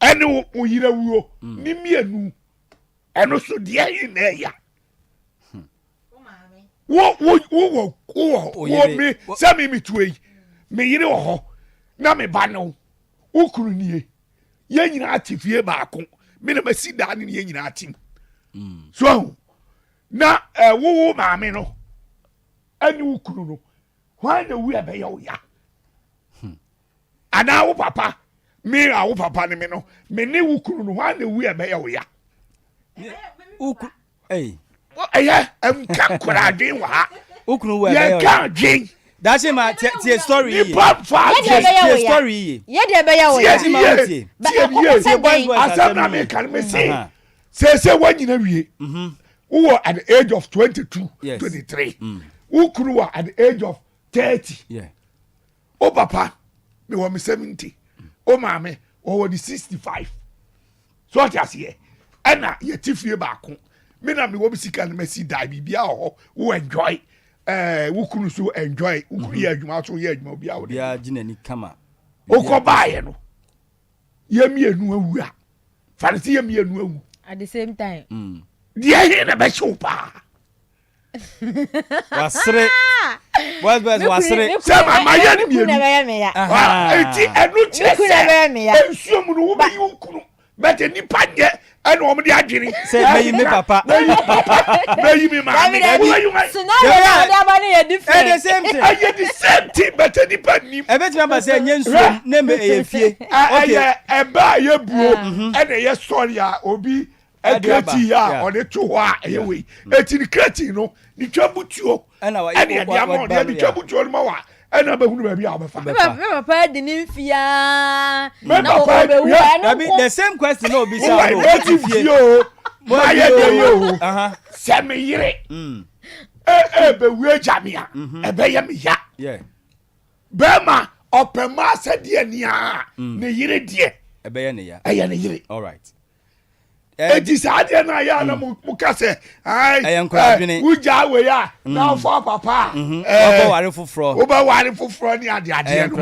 eni wo yire wuo ni mienu eno so de yi na ya wo me se mi tuei me yire wo ho na me ba no ukuru nie ye nyina atifie ba ko me na masi da ne ye nyina atim so na wo maame no ani ukuru no hwan na wu ebe ya wo ya ana wo papa me a wo papa ne me no me ne ukuru no hwan na wu ebe ya wo ya ukuru nka kura dwen wa ha ukuru wu ebe ya ka dwen that's my tie story ye story ye de be ya wo ya tie boys asem me kan me say wanyina wie who at the age of 22 23 who grew at the age of 30 yeah o papa me wa me 70 o mama o wa 65 so what you see ana ye tifie ba ko me na me wo bi sika na me si dai bibia ho wo enjoy wukuru so enjoy wukuru ye adwuma so ye adwuma bia wo bia ginani kama okobaye no ye mienu awu a farisi ye mienu awu at the same time dia he na be show pa Wasre. Boys wasre. Say my yam you. Eti enu chese. Ensuo mu no wo be yi nkunu. Bete nipa nye ene wo de adwene. Say me me papa. Me me ma. So now the other ye different. The same thing. The same thing bete nipa nim. E beti me ba say nyensuo na me eyefie. Okay. Eba ye buo ene ye story a obi ekreti ya on the to ho a ewe. Eti ni kreti no ni twabutuo. Ene wa ye amount ye ni twabutuo no ma wa. Ena be hunu ba bia obefa. Me papa de ni fia. Na obewu. The same question no be say no. What if you? My yo. Se me yire. Be wi jamia. E be ye me ya. Yeah. Be ma opema se de ania. Ne yire de. E be ye ne ya. E ye ne yire. All right. Eti saade na ya na mu kase ai uja we ya na for papa wo ware foforo ni ade no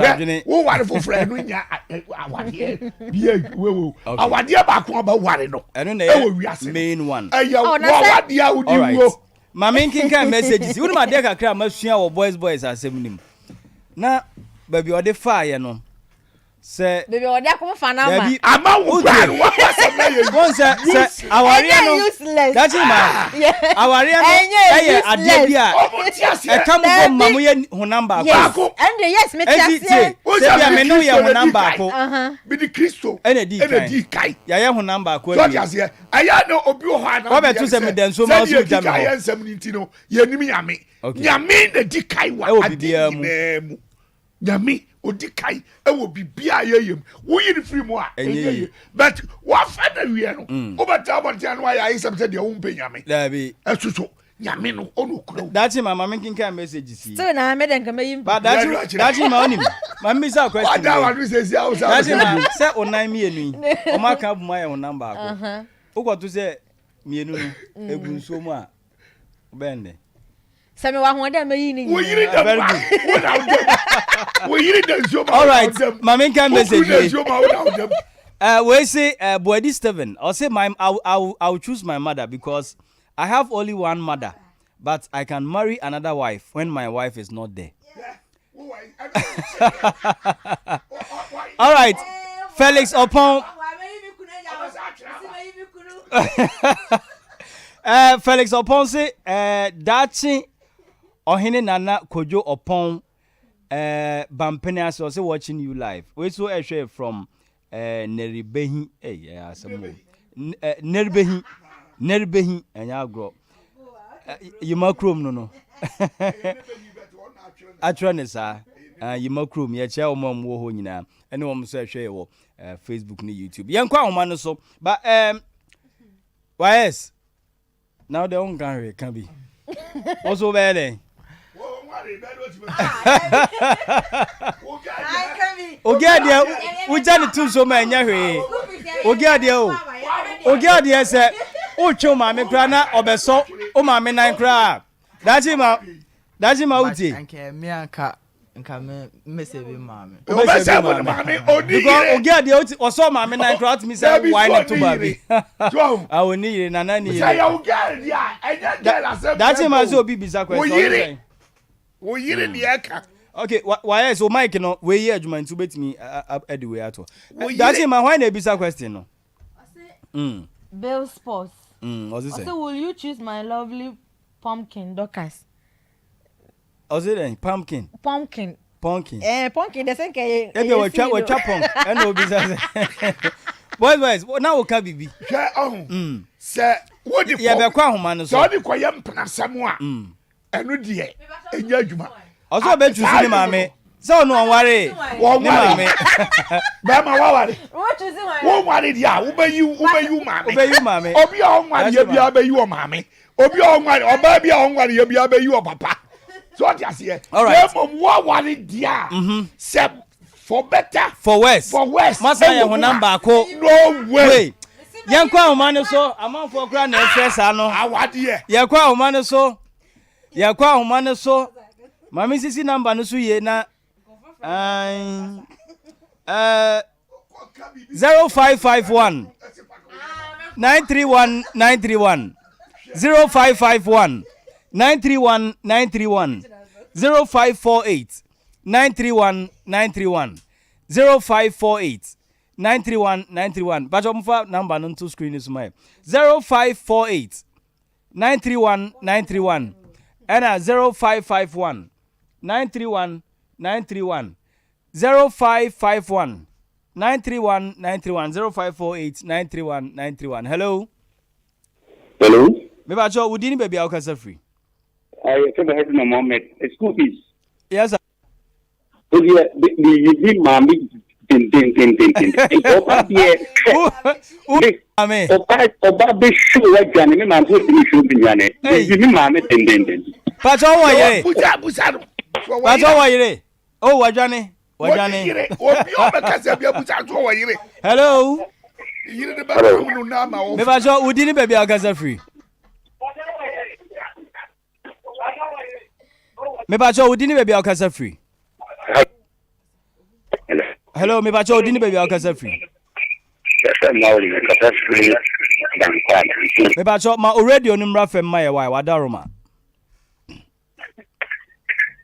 wo ware foforo no nya awade bia we awade ba ko ba ware no e wo wiase main one awade a udi wo ma men kinka messages wo ma de kakra ma sua wo boys asem nim na baby ode fire no say baby ode akom fa na ma ama wo brand what person na you say aware no that's it man aware no eh ade bia e kam go mamu ye honam ba ko and yes me tia say bia me no ye honam ba ko bi di Kristo ene di kai ya ye honam ba ko so tia say aya no obi ho ana ko be to say me den so ma so jam no ya nsam ni ntino ye nim nyame nyame na di kai wa ade mu nyame odi kai e wo bibia yeyem wo yiri free mu a eyeye but wa fa na wie no wo beta bontia no ya isem se de wo mpe nyame da bi esuso nyame no onu kuro that's my mama kinka message si so na me den kama yim but that's my onim mama say question ada wa no say how say that's my say onan mienu o ma ka bu ma ye onan ba ko wo go to say mienu no egu nso mu a bende Sami wa ho dem yi ni. We yiri dem. We yiri dem so ma. All right. Mama can message me. We say Boadi Steven. I'll say I'll choose my mother because I have only one mother, but I can marry another wife when my wife is not there. All right. Felix Opon. Felix Opon say dachi Ohene Nana Kojo Opon Bampene as also watching you live. We so share from Neribehi Neribehi and ya grow. You macrom no. Atronesa Yimakrum ya chair mom wo ho nyina. Ene wo so share wo Facebook ni YouTube. Yenkwa homa no so. But YS now the on can be. Also bad. Ogia dia ujani tu so ma nya hwe ogia dia ogia dia se uchu ma me kra na obeso o ma me nan kra daji ma uti anke me anka me se be ma me o be se bo ma me odi ogia dia uti oso ma me nan kra me say why not to baby a oni yire na na ni yire say ogia dia enya gela se daji ma so obi bisa question wo yire ni eka okay why so Mike no we here adwuma ntu betimi anyway ato that him why na bisa question no Bill Sports what's it say so will you choose my lovely pumpkin Dorcas what's it then pumpkin pumpkin the same ke e we twa pump and no bisa boys now we can bibi say what the yeah be kwa homa no so di koye mpnasam a enu de enya adwuma also be choose ni mame so no onware ni mame ba ma waware what choose one wo ware dia wo be yu mame obi a onware ye bia be yu o mame obi a onware oba bia onware ye bia be yu o papa so what you say mom wo ware dia se for better for worse masa ye ho number ko no way yankwa homa no so amanfo kra na efresa no awade ye kwa homa no so yakwa homa no so mami sisi number no so ye na 0551 931 931 0551 931 931 0548 931 931 0548 931 931. But I'm number on two screen is my 0548 931 931 and 0551 931 931 0551 931 931 0548 931 931. Hello. Hello. Me ba cho udini baby au kasa free. I came ahead no moment. School fees. Yes sir. The mommy din. Oba die. Amen. Oba be show wa jani me man go finish show bi jani. The mommy din. Pa cho wa yire. Busa. Pa cho wa yire. Oh wa jani. Obi o be kasa bia busa cho wa yire. Hello. Yire de ba no na ma o. Me ba cho udini baby au kasa free. Me ba cho udini baby au kasa free. Hello, me ba cho udini baby au kasa free. Me ba cho ma already on mra fem ma ye why wadaroma.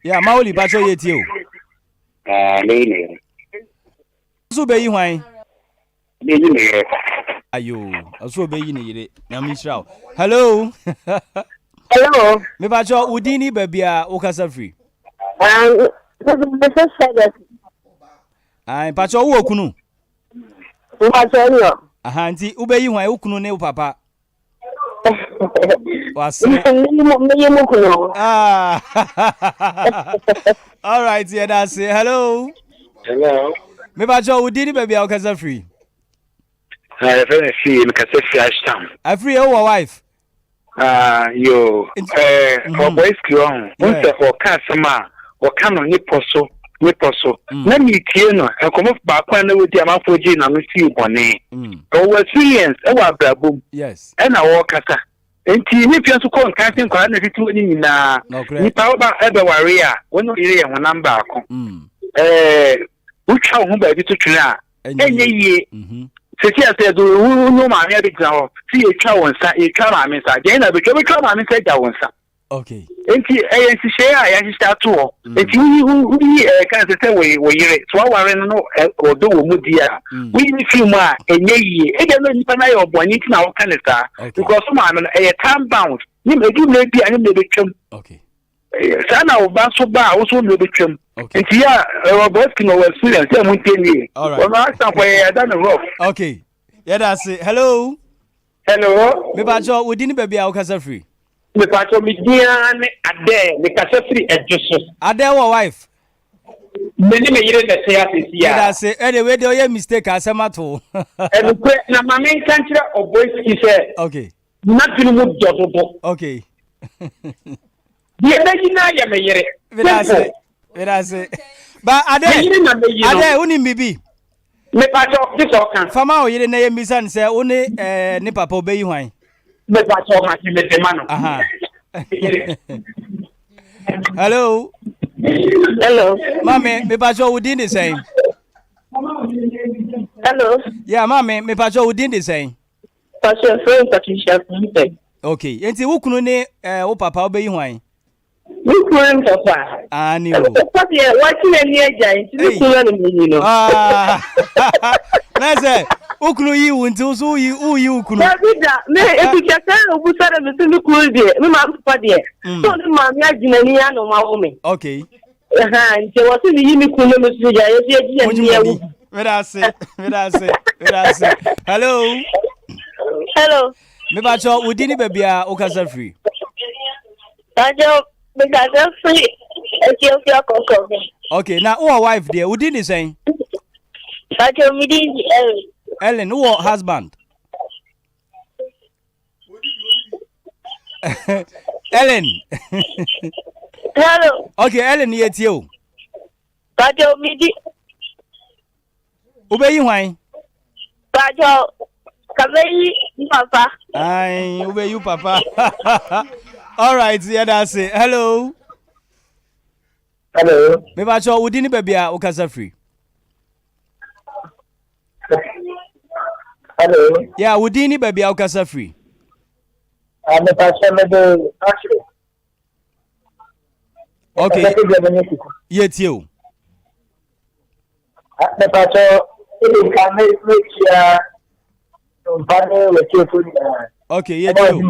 Yeah, ma oli ba cho yeti o. Ne. So be yi hwan? Ne ne. Ayo, so be yi ne yire. Na mi shira. Hello. Hello. Me ba cho udini baby a o kasa free. This is Sagat. Ai pa cho wo kunu. Ma cho yo. Aha, nti ube yi hwan ukunu ne papa. Was. Ah. All right, yeah, that's it. Hello. Hello. Me ba cho udini baby a o kasa free. I very see me kasa free ashtam. I free your wife. Yo. For boys kion. Unse for kasama. Wakano ni poso. Na mi tie no enkomo ba kwa na wodi amafoji na no si bone o experience e wa brabum yes e na wo kasa enti ni pia so ko nkan kwa na titu ni nyina ni pa ba e be ware a wono ire ye honam ba ko utwa ho ba bi to twene a enye yie seti ase do no ma me bi gna ho si e twa wonsa e twa ma me sa je na be twa ma me sa ja wonsa. Okay. Enti si share ya shi statu. Enti wi kan se we yire. So aware no odo wo mu dia. We ni film a enye yi. E de no nipa na yo boni ti na wo kan sa. Because some am no time bound. Ni me du na bi ani me be twam. Okay. Sana wo ba so ba wo so me be twam. Enti ya robot ki no experience e mu teni. All right. Well, I stand for ya dan rough. Okay. Yeah, that's it. Hello. Hello. Me ba jo wodi ni baby a wo kasa free. Me pacho mi diane ade me kasa free ejoso ade wo wife me ni me yire na say asisi ya da say anyway dey your mistake asemato and na mama nkanchira oboyski say okay na tinu mu dododo okay die na yina ya me yire we say ba ade uni bibi me pacho this okan fama o yire na ye misan say uni ni papa obeyi hwan me pacho ma ti me demano aha hello mame me pacho udin the same hello yeah mame me pacho udin the same pacho friend Patricia okay enti wukunu ni wo papa obeyi hwan wukunu papa ani o papa ye wati ni eja enti wukunu ni no na say ukunu yi wunti usu yi ukunu Davida me etikete obusare me tinu kulde me ma papa de so ni ma mi agina ni ya no ma wo me okay nti wasi ni yimi kunu me so ja ye di ni ya wu me da say hello me ba cho udini baby a o kasa free ajo me kasa free Ethiopia kokko okay na who wife there udini saying ajo mi di Ellen, who husband? Ellen. Hello. Okay, Ellen yet you. Pajo midi. Ube you wine. Pajo Kamei papa. Aye, ube you papa. All right, yeah, that's it. Hello. Me pacho udini baby a ukasa free. Hello. Yeah, udini baby a ukasa free. Me pacho me do actually Okay. Yet you. The patrol, it can make with you. Okay, yet you.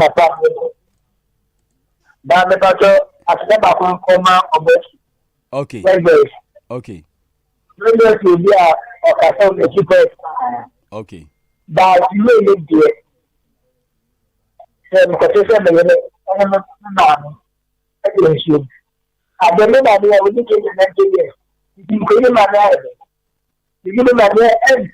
But the patrol, I step up on coma or okay. Okay. Maybe will be a cheaper. Okay. But you may live there. Then quotation the I don't know that I will be taking that year. You give him my life. You give him my life and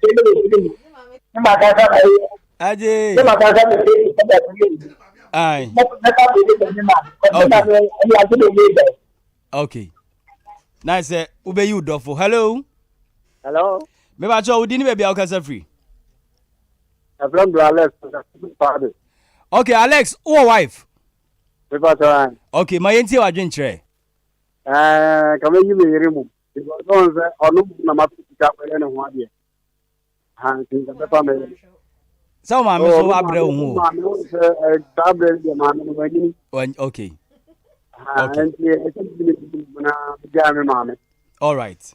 okay. Nice. Ube you dofo. Hello. Hello. Me ba cho udi ni baby akasa free. From Alex. Okay, Alex, who wife? Me ba cho. Okay, my yenti wa dwenkyere. Kame yi me yirimu. Because on say onu na ma pika kwele ne ho ade. Ha, tin ka bepa me. So ma me so abre wo. Ma me o say abre de ma me wani. Okay. All right.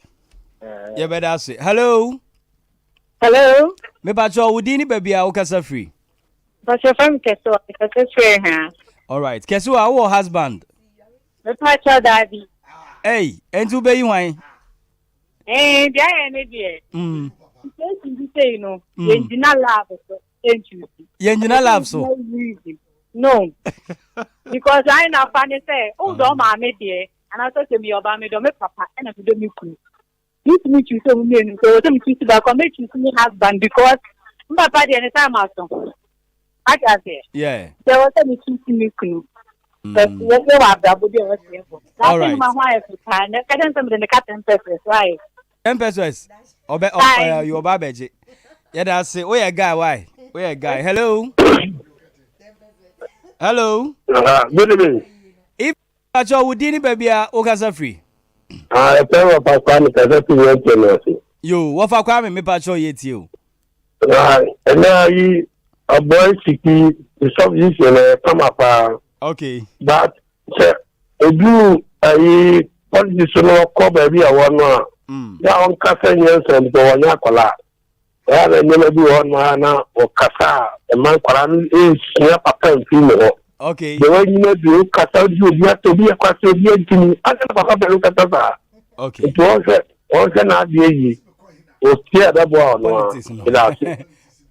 You better say hello. Hello. Me ba cho udi ni baby a ukasa free. But your friend Keso, because free ha. All right. Keso a wo husband. Me pa cho daddy. Hey, entu be yi hwan? Bia ya ne die. You say no. Yenjina lab so. Yenjina lab so. No. Because I na funny say, oh do ma me die. And I thought to me oba me do me papa and I do me ku. You me choose so me so me choose back on me choose me husband because papa dey anytime aso. I just say. Yeah. There was me choose me ku. But you know what that would be a simple. All right. My wife can I can't some the cat and peppers, right? 10 pesos. Obe you oba beje. Yeah, that's say, oh yeah guy why? Oh yeah guy. Hello. Hello. Good evening. If acho udi ni baby a ukasa free. I tell papa ni kasa ti we kenasi. Yo, wo fa kwa me pacho yeti o. And now you a boy city the subject come up. Okay. But do I politics no ko baby a one ya on kasa nyense ndo wanya kola. Ya na nyema bi won na o kasa e man kola no e papa mfi no. Okay. The way you know do kasa do dia to be kwase dia ntini asa papa be kasa sa. Okay. It was na dia yi. O tia da bo no.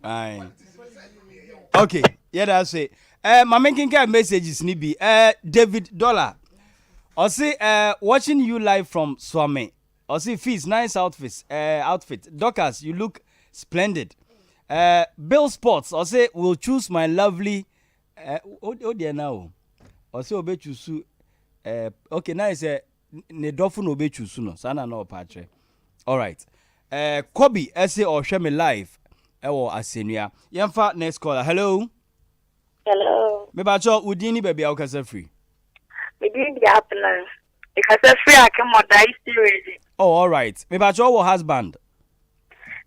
Aye. Okay. Yeah, that's it. My making messages ni bi. David Dollar. I see watching you live from Swami. I see fees nice outfit. Dockers, you look splendid. Bill Sports. I say will choose my lovely oh dear now. I say obe choose okay nice ne dofu no obe choose no. Sana no patre. All right. Kobe say or share me live. Ewo asenua. Yemfa next caller. Hello. Hello. Me ba cho udini baby a ukasa free. Me doing the apple. Because free I come on that is ready. Oh, all right. Me ba cho wo husband.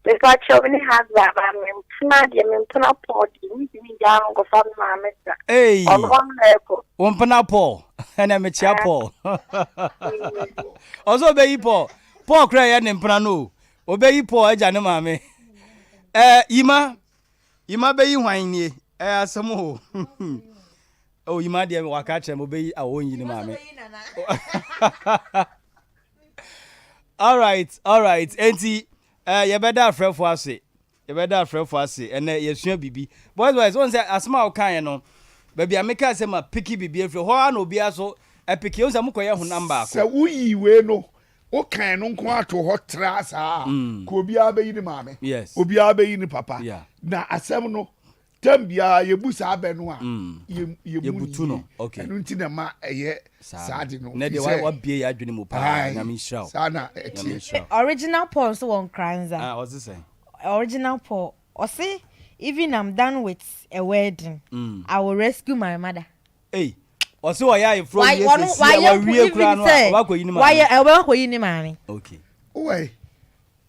Me pa cho me husband ba me tuna dia me tuna podi me dia go fa ma me sa. Hey. On pana Paul. Ena me chia Paul. Also be yi Paul. Paul kra ya ne mpana no. Obe yi Paul aja ne ma me. Ima be yi hwan nie. Asamo. Oh, you might have waka chem obey a won yin mama. All right. Enti you better friend for us. You better friend for us and yesua bibi. Boys one say asma o kan no. Baby ameka say ma picky bibi efre ho an obi aso e picky o say mukoye ho number. Se uyi we no. O kan no nko ato ho tra sa. Ko obi abeyi ni mama. Yes. Obi abeyi ni papa. Yeah. Na asem no Tambia yebusa abenu a yebutu no okay enu nti na ma eye saade no na de wa bie ya adwene mu pa na me shraw sana original Paul so on Kranza what's this saying original Paul o say even I'm done with a wedding I will rescue my mother hey o say o ya from yes wa wie kura no wa koyi ni ma why e wa koyi ni ma ni okay oi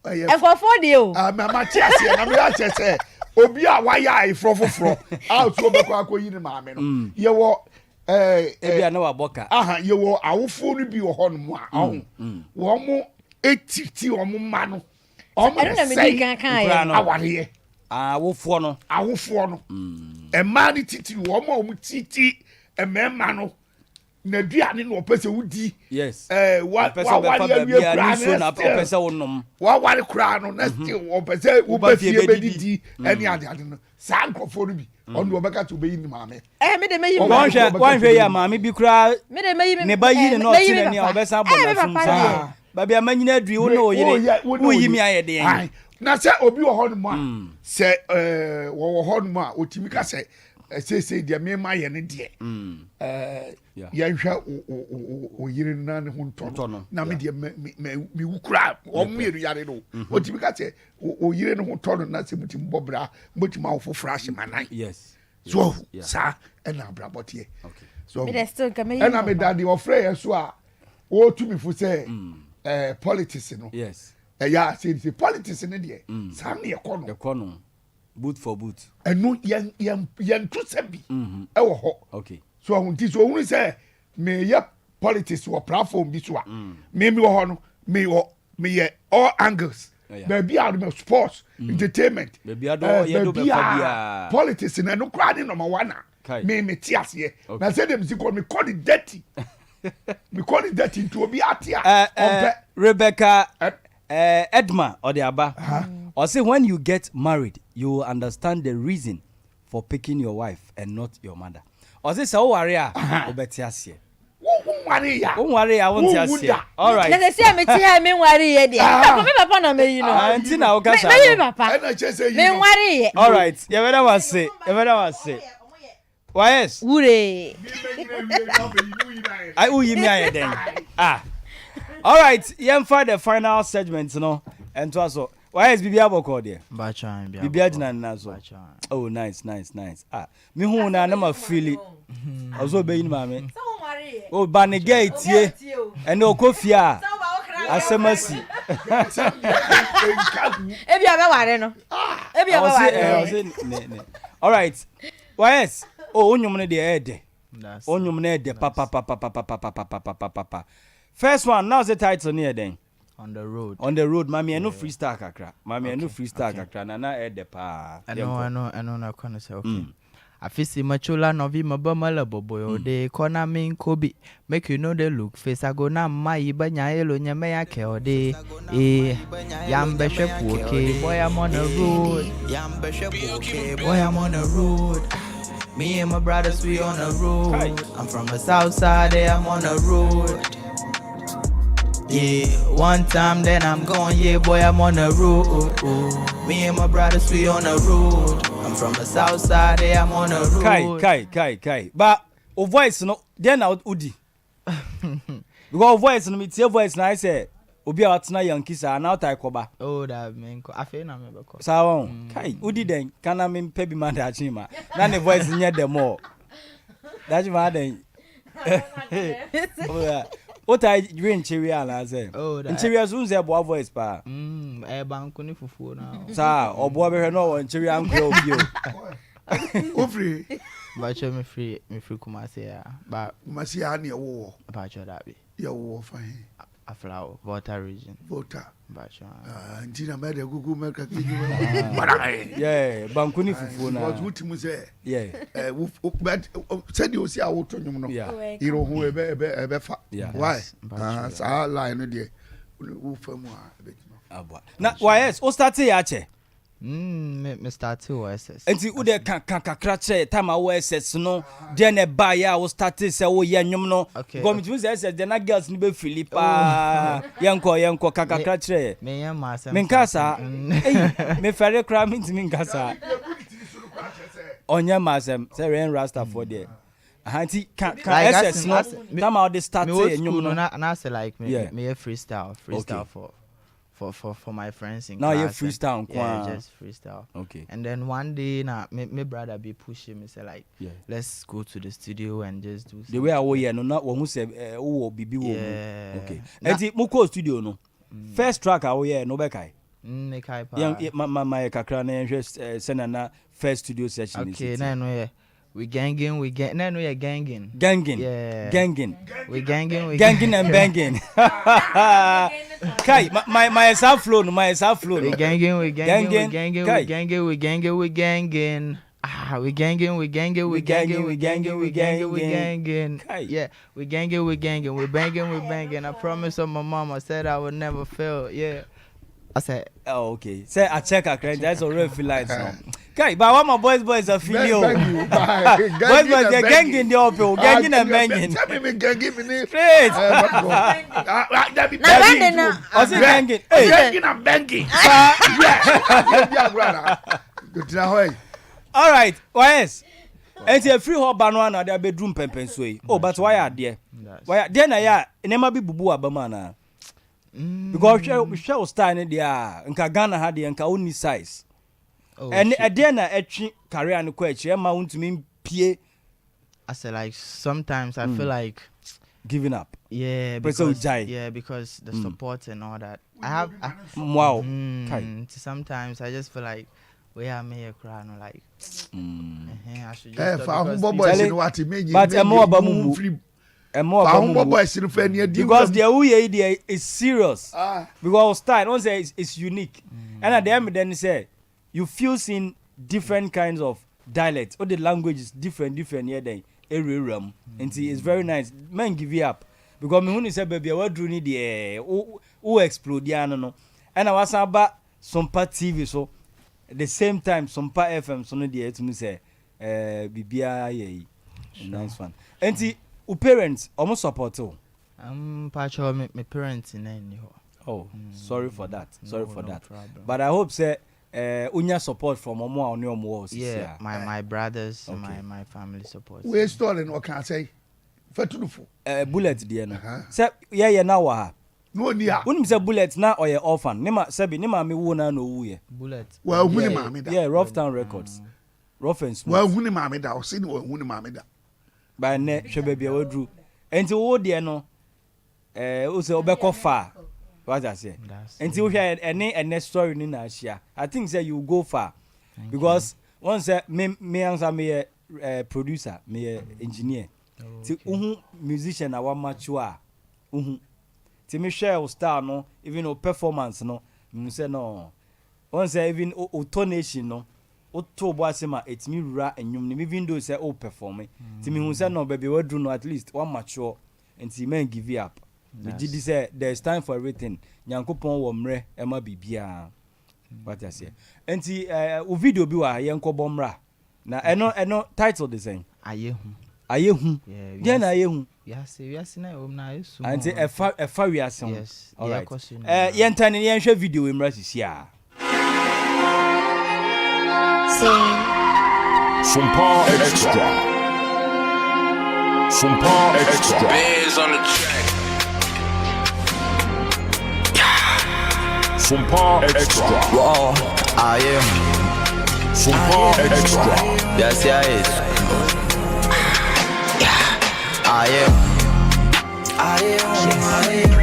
e for 4 day o mama chiase na me ya chese obi a waya ifrofofro out so be kwa koyi ni maame no ye wo Ebia na waboka. Aha, ye wo awofo no bi wo ho no mu a. Wo mo etiti wo mo ma no. O mo sei aware. Awofo no. Emma ni titi wo mo titi emema no. Na duane no opese wudi. Yes. Wa opese wonom. Wa ware kra no na still opese wo ba fie bedidi eni ade no. Sa nkrofo no bi. Onu obeka to be yin maame. Me de meyi. Wan hwe ya maame bi kra. Me de meyi. Ne ba yi no tine ni obesa bona fum sa. Ba bia manyina adui wo no oyire. Wo yi mi ayede yan. Na se obi wo ho no mu a. Se wo ho no mu a otimi ka se say dia me ma ye ne de ya hwa o yire na ne ho nto na me de me wukura o mmeru yare no otimi ka se o yire ne ho to no na se mutim bobra mutim awfo frash manan yes so sa na brabotie okay so me de still ka me na me daddy o frey so a o tumi fu say politics no yes ya say politics ne de sa me ekono boot for boot enu yen to sabi e wo ho okay so ahunti so ohun say me ye politics wo platform bi so a me wo ho no me ye all angles baby out me sports entertainment baby ado ye do be fa bia politics na no kra ni number 1 me ti ase na say dem si me call it dirty me call it dirty to obi atia Rebecca Edma Odiaba or say when you get married you will understand the reason for picking your wife and not your mother. Or say so worry obeti ase. Won worry ya won ti ase. All right. Na say me ti ha me worry ye de. Me papa na me you know. Auntie na o ka sha. Me papa. Me worry ye. All right. You better was say. Why yes? Wure. I uyi mi aye den. All right. Yem for the final segment no. And to also why is Bibia Boko there? Bachan, Bibia Nazo. Oh, nice. Me who na ma feel it. Also be in mame. Oh, Banegate here. And no coffee. Asemasi. Ebia be ware no. Ebia be ware. All right. Why is oh onyum ne de ede. Onyum ne de papa. First one, now's the title near then. On the road, mommy, no freestyle kakra. Mommy, no freestyle kakra. Nana ed the pa. I know. Na corner say okay. I feel see machola novi mabamala boboyo de corner mean Kobe. Make you know the look face. I go na my ibanya elo nyame ya ke ode. Yambe shepu okay. Boy I'm on the road. Yambe shepu okay. Boy I'm on the road. Me and my brothers we on the road. I'm from the south side. I'm on the road. Yeah, one time then I'm gone, yeah boy I'm on the road. Me and my brothers we on the road. I'm from the south side, yeah I'm on the road. Kai. But o voice no, then out udi. Because voice no, me tie voice na I say obi a watna Yankees a na utai koba. Oh that mean ko afi na me beko. Sawa kai udi den kana me pebi man da chima. Na ne voice nye dem all. That ma den. Oh yeah. What I dream cheria na say. Oh, cheria soon say boy voice pa. E banku ni fufu na. Sa obo be no won cheria anko obio. O free. Ba cho me free Kumasi ya. Ba Kumasi ya ni wo. Ba cho that be. Ya wo fine. Aflau Volta region. Volta. Ba cho. Ntina me de gugu me ka kiji. Yeah, banku ni fufu na. What wuti mu say. Yeah. But said you see awo to nyum no. Iro hu ebe fa. Why? Sa line no de. Wo famu a ebe. Abwa. Na yes, o start ya che. Me start OSS. Enti u de kan kakra time OSS no de na ba ya o start say wo ye nwum no go me tumi say SS de na girls ni be Philippa yenko kakra che me yan ma asem me nkasa me fere kra me ntimi nkasa onya ma asem say rain rasta for there auntie can SS no time out the start say nwum no na say like me freestyle for my friends in now class. Now you freestyle, yeah, just freestyle. Okay. And then one day, my brother be pushing me, say like, let's go to the studio and just do. The way I was here, no, not one who say, oh, bibi, okay. And the muko studio no. First track I was here, no bekai. Nekai pa. Young, my kakra na just send na first studio session. Okay, no yeah. We ganging. No, we are ganging. Ganging. Yeah. Ganging. We ganging. Ganging and banging. Kai, my self flow. We ganging. We ganging. Ah, we ganging. Yeah, we ganging. We banging. I promise on my mom. I said I would never fail. Yeah. I said, oh, okay. Say I check a credit. That's a real feel like song. Okay, but what my boys are feeling. Boys, they're ganging the uphill, ganging and banging. Tell me, ganging me. Straight. Ganging and banging. All right, yes. And a free hot banana, their bedroom pempen sway. Oh, but why are there? Why then I never be bubu abamana. Because we shall stand in there and Ghana had the only size. And a dinner at career and question, mount to mean P. I said, like, sometimes I feel like giving up. Yeah, because the support and all that. Wow. Sometimes I just feel like we are me a crown like. I should just. But because the way is serious. Because style, don't say it's unique. And at the end, then say you feel in different kinds of dialects. Or the language is different here. Then every realm, and it's very nice. Man, give you up because me when you say baby, what do you need the who explode? Yeah, no. And I was about Sompa TV, so at the same time Sompa FM, so no the to me say, BBI, nice one. And see. Your parents almost support you. Part of my parents in any. Oh, sorry for that. Sorry for that. Problem. But I hope say unya support from Omo on your more. Yeah, my brothers, okay. my family support. We stolen what can I say? Fetulufu. Bullet dear no. Say yeah now wa. No niya. Unim say bullet na or your orphan. Nema sebi nema me wo na no wo ye. Bullet. Well, huni mami da. Yeah, Rough Town Records. Rough and Smooth. Well, huni mami da. Osi ni huni mami da. By ne baby wadru enti wo de no o se obekọ far what I say enti wo hwe ene story ni na share I think say you go far because once me answer me producer me engineer ti musician na wa mature ti me share o star no even o performance no me say no once even o tonation no to boasema etimi rura enyum ni even though say perform timi hu say no baby we do no at least one mature and man give you up we did say there's time for everything nyankopon wo mre ema bibia what I say enti o video bi wa yenko bomra na eno title the same ayehu yeah na ayehu yes na o na yesu enti efa we asem yes all right yentane yenhwe video we mra sisia Sompa Xtra. Sompa Xtra. Bears on the track. Sompa Xtra. Wow, I am. Sompa Xtra. Yes, yeah, it. I am.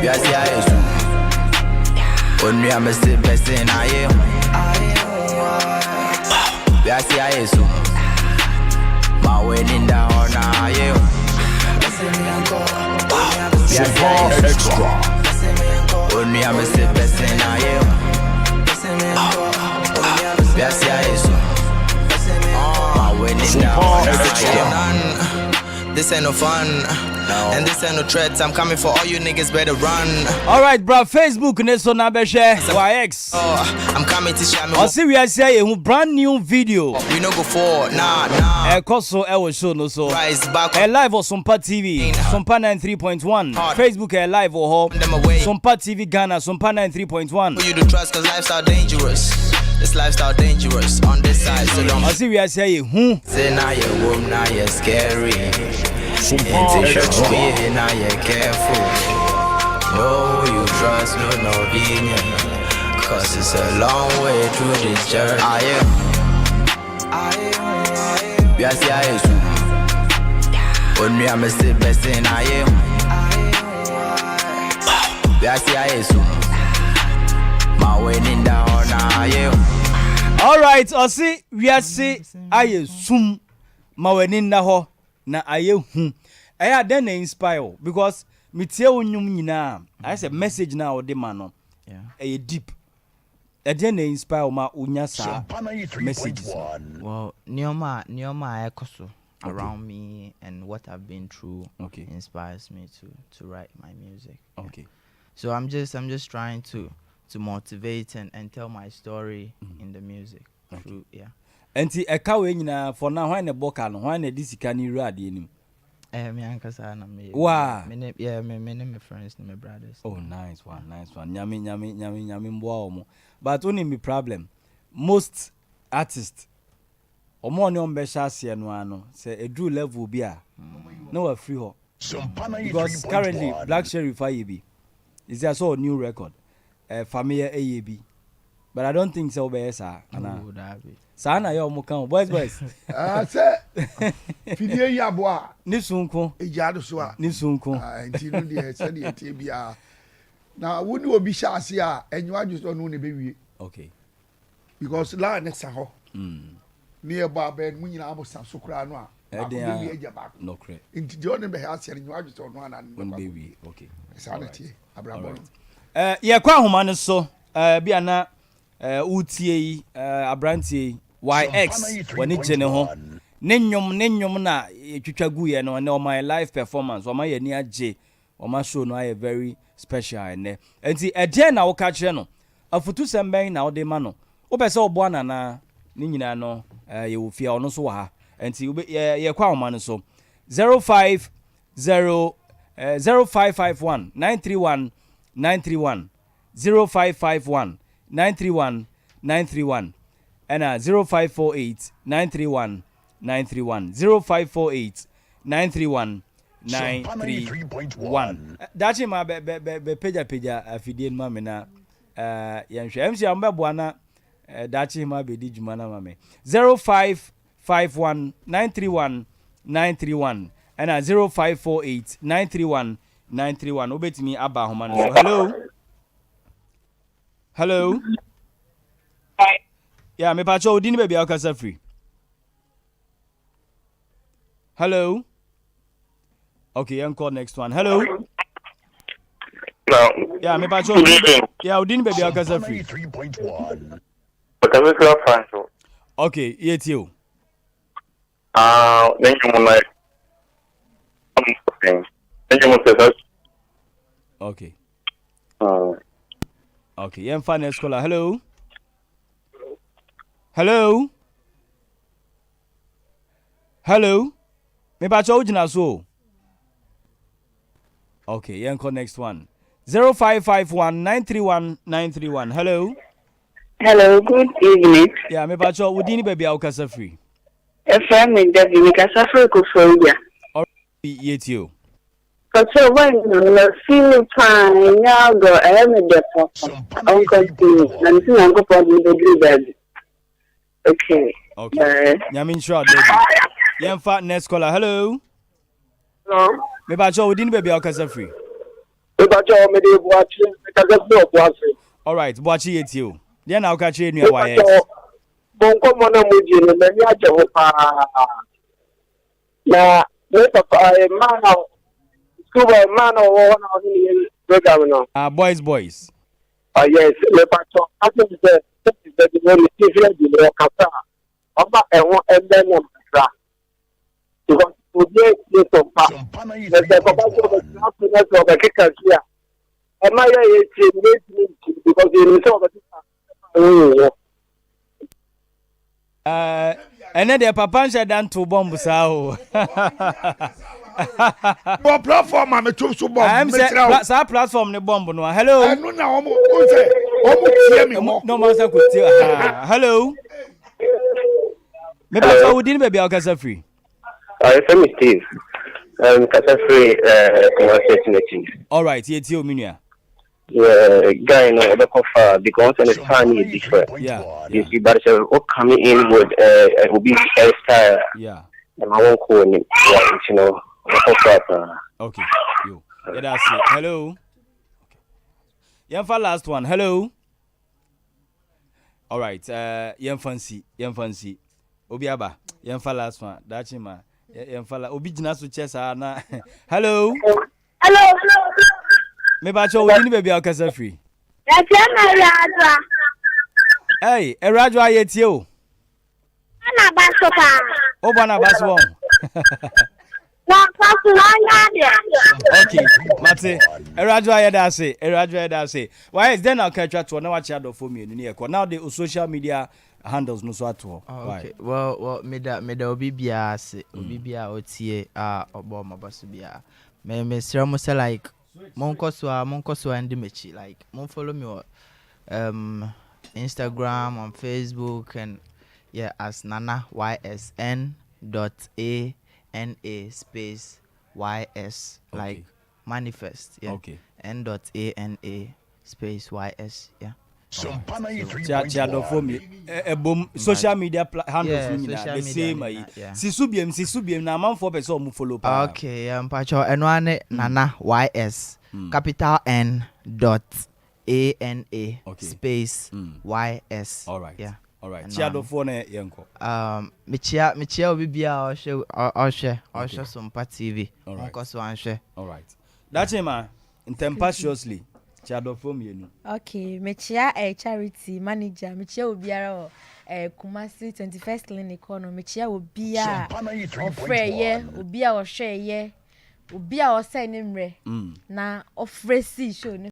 Yes, yeah, it. When we are Mr. Best in I am. Yes, yeah, it's my wedding down now, yeah. Sompa Xtra. When we are Mr. Best in I am. Yes, yeah, it's my wedding down now. This ain't no fun. And this ain't no threats. I'm coming for all you niggas, better run. Alright, bro. Facebook neso na beshe YX. I'm coming to show me. I see we are saying a brand new video. We no go for nah. Koso was show no so. Live on Sompa TV, Sompa 93.1. Facebook live or Sompa TV Ghana, Sompa 93.1. Who you do trust cause lifestyle dangerous. This lifestyle dangerous on this side, so don't. I see we are saying Say now you're warm, now you're scary. Sompa Xtra. Now you're careful. No, you trust no opinion. Cause it's a long way through this journey. I am. Yes, I am. When me, I'm still best in I am. Yes, I am. My wedding down, I am. Alright, I see we are say I assume ma wani nna ho na aye hu eya den na inspire because me tie onyum nyina I say message na o de ma no yeah deep den na inspire ma unya sa message well nioma ekoso around me and what I've been through inspires me to write my music. Okay. So I'm just trying to motivate and tell my story in the music. Through, yeah. Enti eka we nyina for now when the boka no when the disika ni ru ade nim. Me ankasa na me. Wow. Me friends, me brothers. Oh nice one. Nyame mboa omo. But only me problem. Most artists omo ne on be sha ase no ano say edu level bi a no wa free ho. Because currently Black Sheriff Ayebi is there so new record familiar AAB but I don't think so be sir ana sana ya omo kan boys say fidie yabo a ni sunko ejado so a ni sunko nti no de say de tie bia na woni obi sha ase a enyo adwo no ne be wie okay because la ne sa ho ni e ba be mu nyina abosa so kura no a no cre nti de one be ha ase enyo adwo no ana no be wie okay sana tie abrabo ye kwa homa ne so bia na utie yi abrantie YX wani gene ho ne nnwom na twitwa gu ye no na my live performance o ma ye ni age o ma show no aye very special ne enti ede na wo ka kire no afutu semben na wo de ma no wo pese obo anana ni nyina no ye wo fia ono so wa ha enti ye kwa homa ne so 050 0551 931 931 0551 931 931 and 0548 931 931 0548 931 931 dachi ma be peja afidie ma me na yanhwe MC ambebo na dachi ma be di juma na ma me 0551 931 931 and 0548 931 931 obetimi aba homa no so hello yeah me pacho odini baby akasa free hello okay and call next one hello yeah me pacho yeah odini baby akasa free 3.1 whatever Franco okay yet you then you like okay okay yeah fine scholar hello me ba cho ujina so okay yeah call next one 0551 931 931 hello good evening yeah me ba cho udini baby akasa free FM David me kasa free ko phobia yet you so when you feel fine now go am the on continue and see am go for the baby okay nyamin sure yeah fat next caller hello me ba cho udini baby akasa free me ba cho me dey boachi me kasa free boachi all right boachi yet you then I'll catch you in your YX bonko mona muji no me ni aje ho pa na me papa man Cuba man or one of the program no boys yes me papa I think the one different the kata oba ehon ebe na mra because today the Sompa the papa so the so the kikasia e ma ye ti because you know and then the papa said dan to bomb sao What platform am to so bomb I'm say platform ne bomb no hello no na omo say omo tie me mo no man say ko tie hello me ba so wudin baby akasa free I am Steve kasa free conversation all right here tie o minua guy no the cover because and it's funny different you see but so coming in with will be style and I won't call him you know okay yo yeah that's it hello okay yeah for last one hello all right yeah fancy obiaba Yemfa last one. Dachima. Yemfa obi jina so chesa na. Hello. Hello. Me ba cho we ni baby akasa free. Erajwa. Hey, Erajwa yetie o. Ana basopa. O bana baswo. Okay, Mate. Erajwa yeda say. Why is then I'll catch you to na watch out for me ni e ko. Now the social media handles no so at all. Okay. Well, me da obi bia say obi bia otie obo mabaso bia. Me sure mo say like monko so and mechi like mon follow me on Instagram, on Facebook, and yeah, as Nana YSN.ANA space YS, like manifest, yeah. Okay. N.ANA space YS, yeah. Sompa for me. Social media handles the same. Sisubiem na man for person follow. Okay, pacho enwane Nana YS capital N dot ANA space YS. All right. Yeah. All right. Chiado for ne yenko. Michia obi bia oshe Sompa TV. All right. Onko so anhwe. All right. That's him tempestuously. Chiado for me nu. Okay, mechia charity manager, mechia obiara o Kumasi 21st clinic no mechia obia ofreye, obia ohweye, obia o say ne mre na ofresi show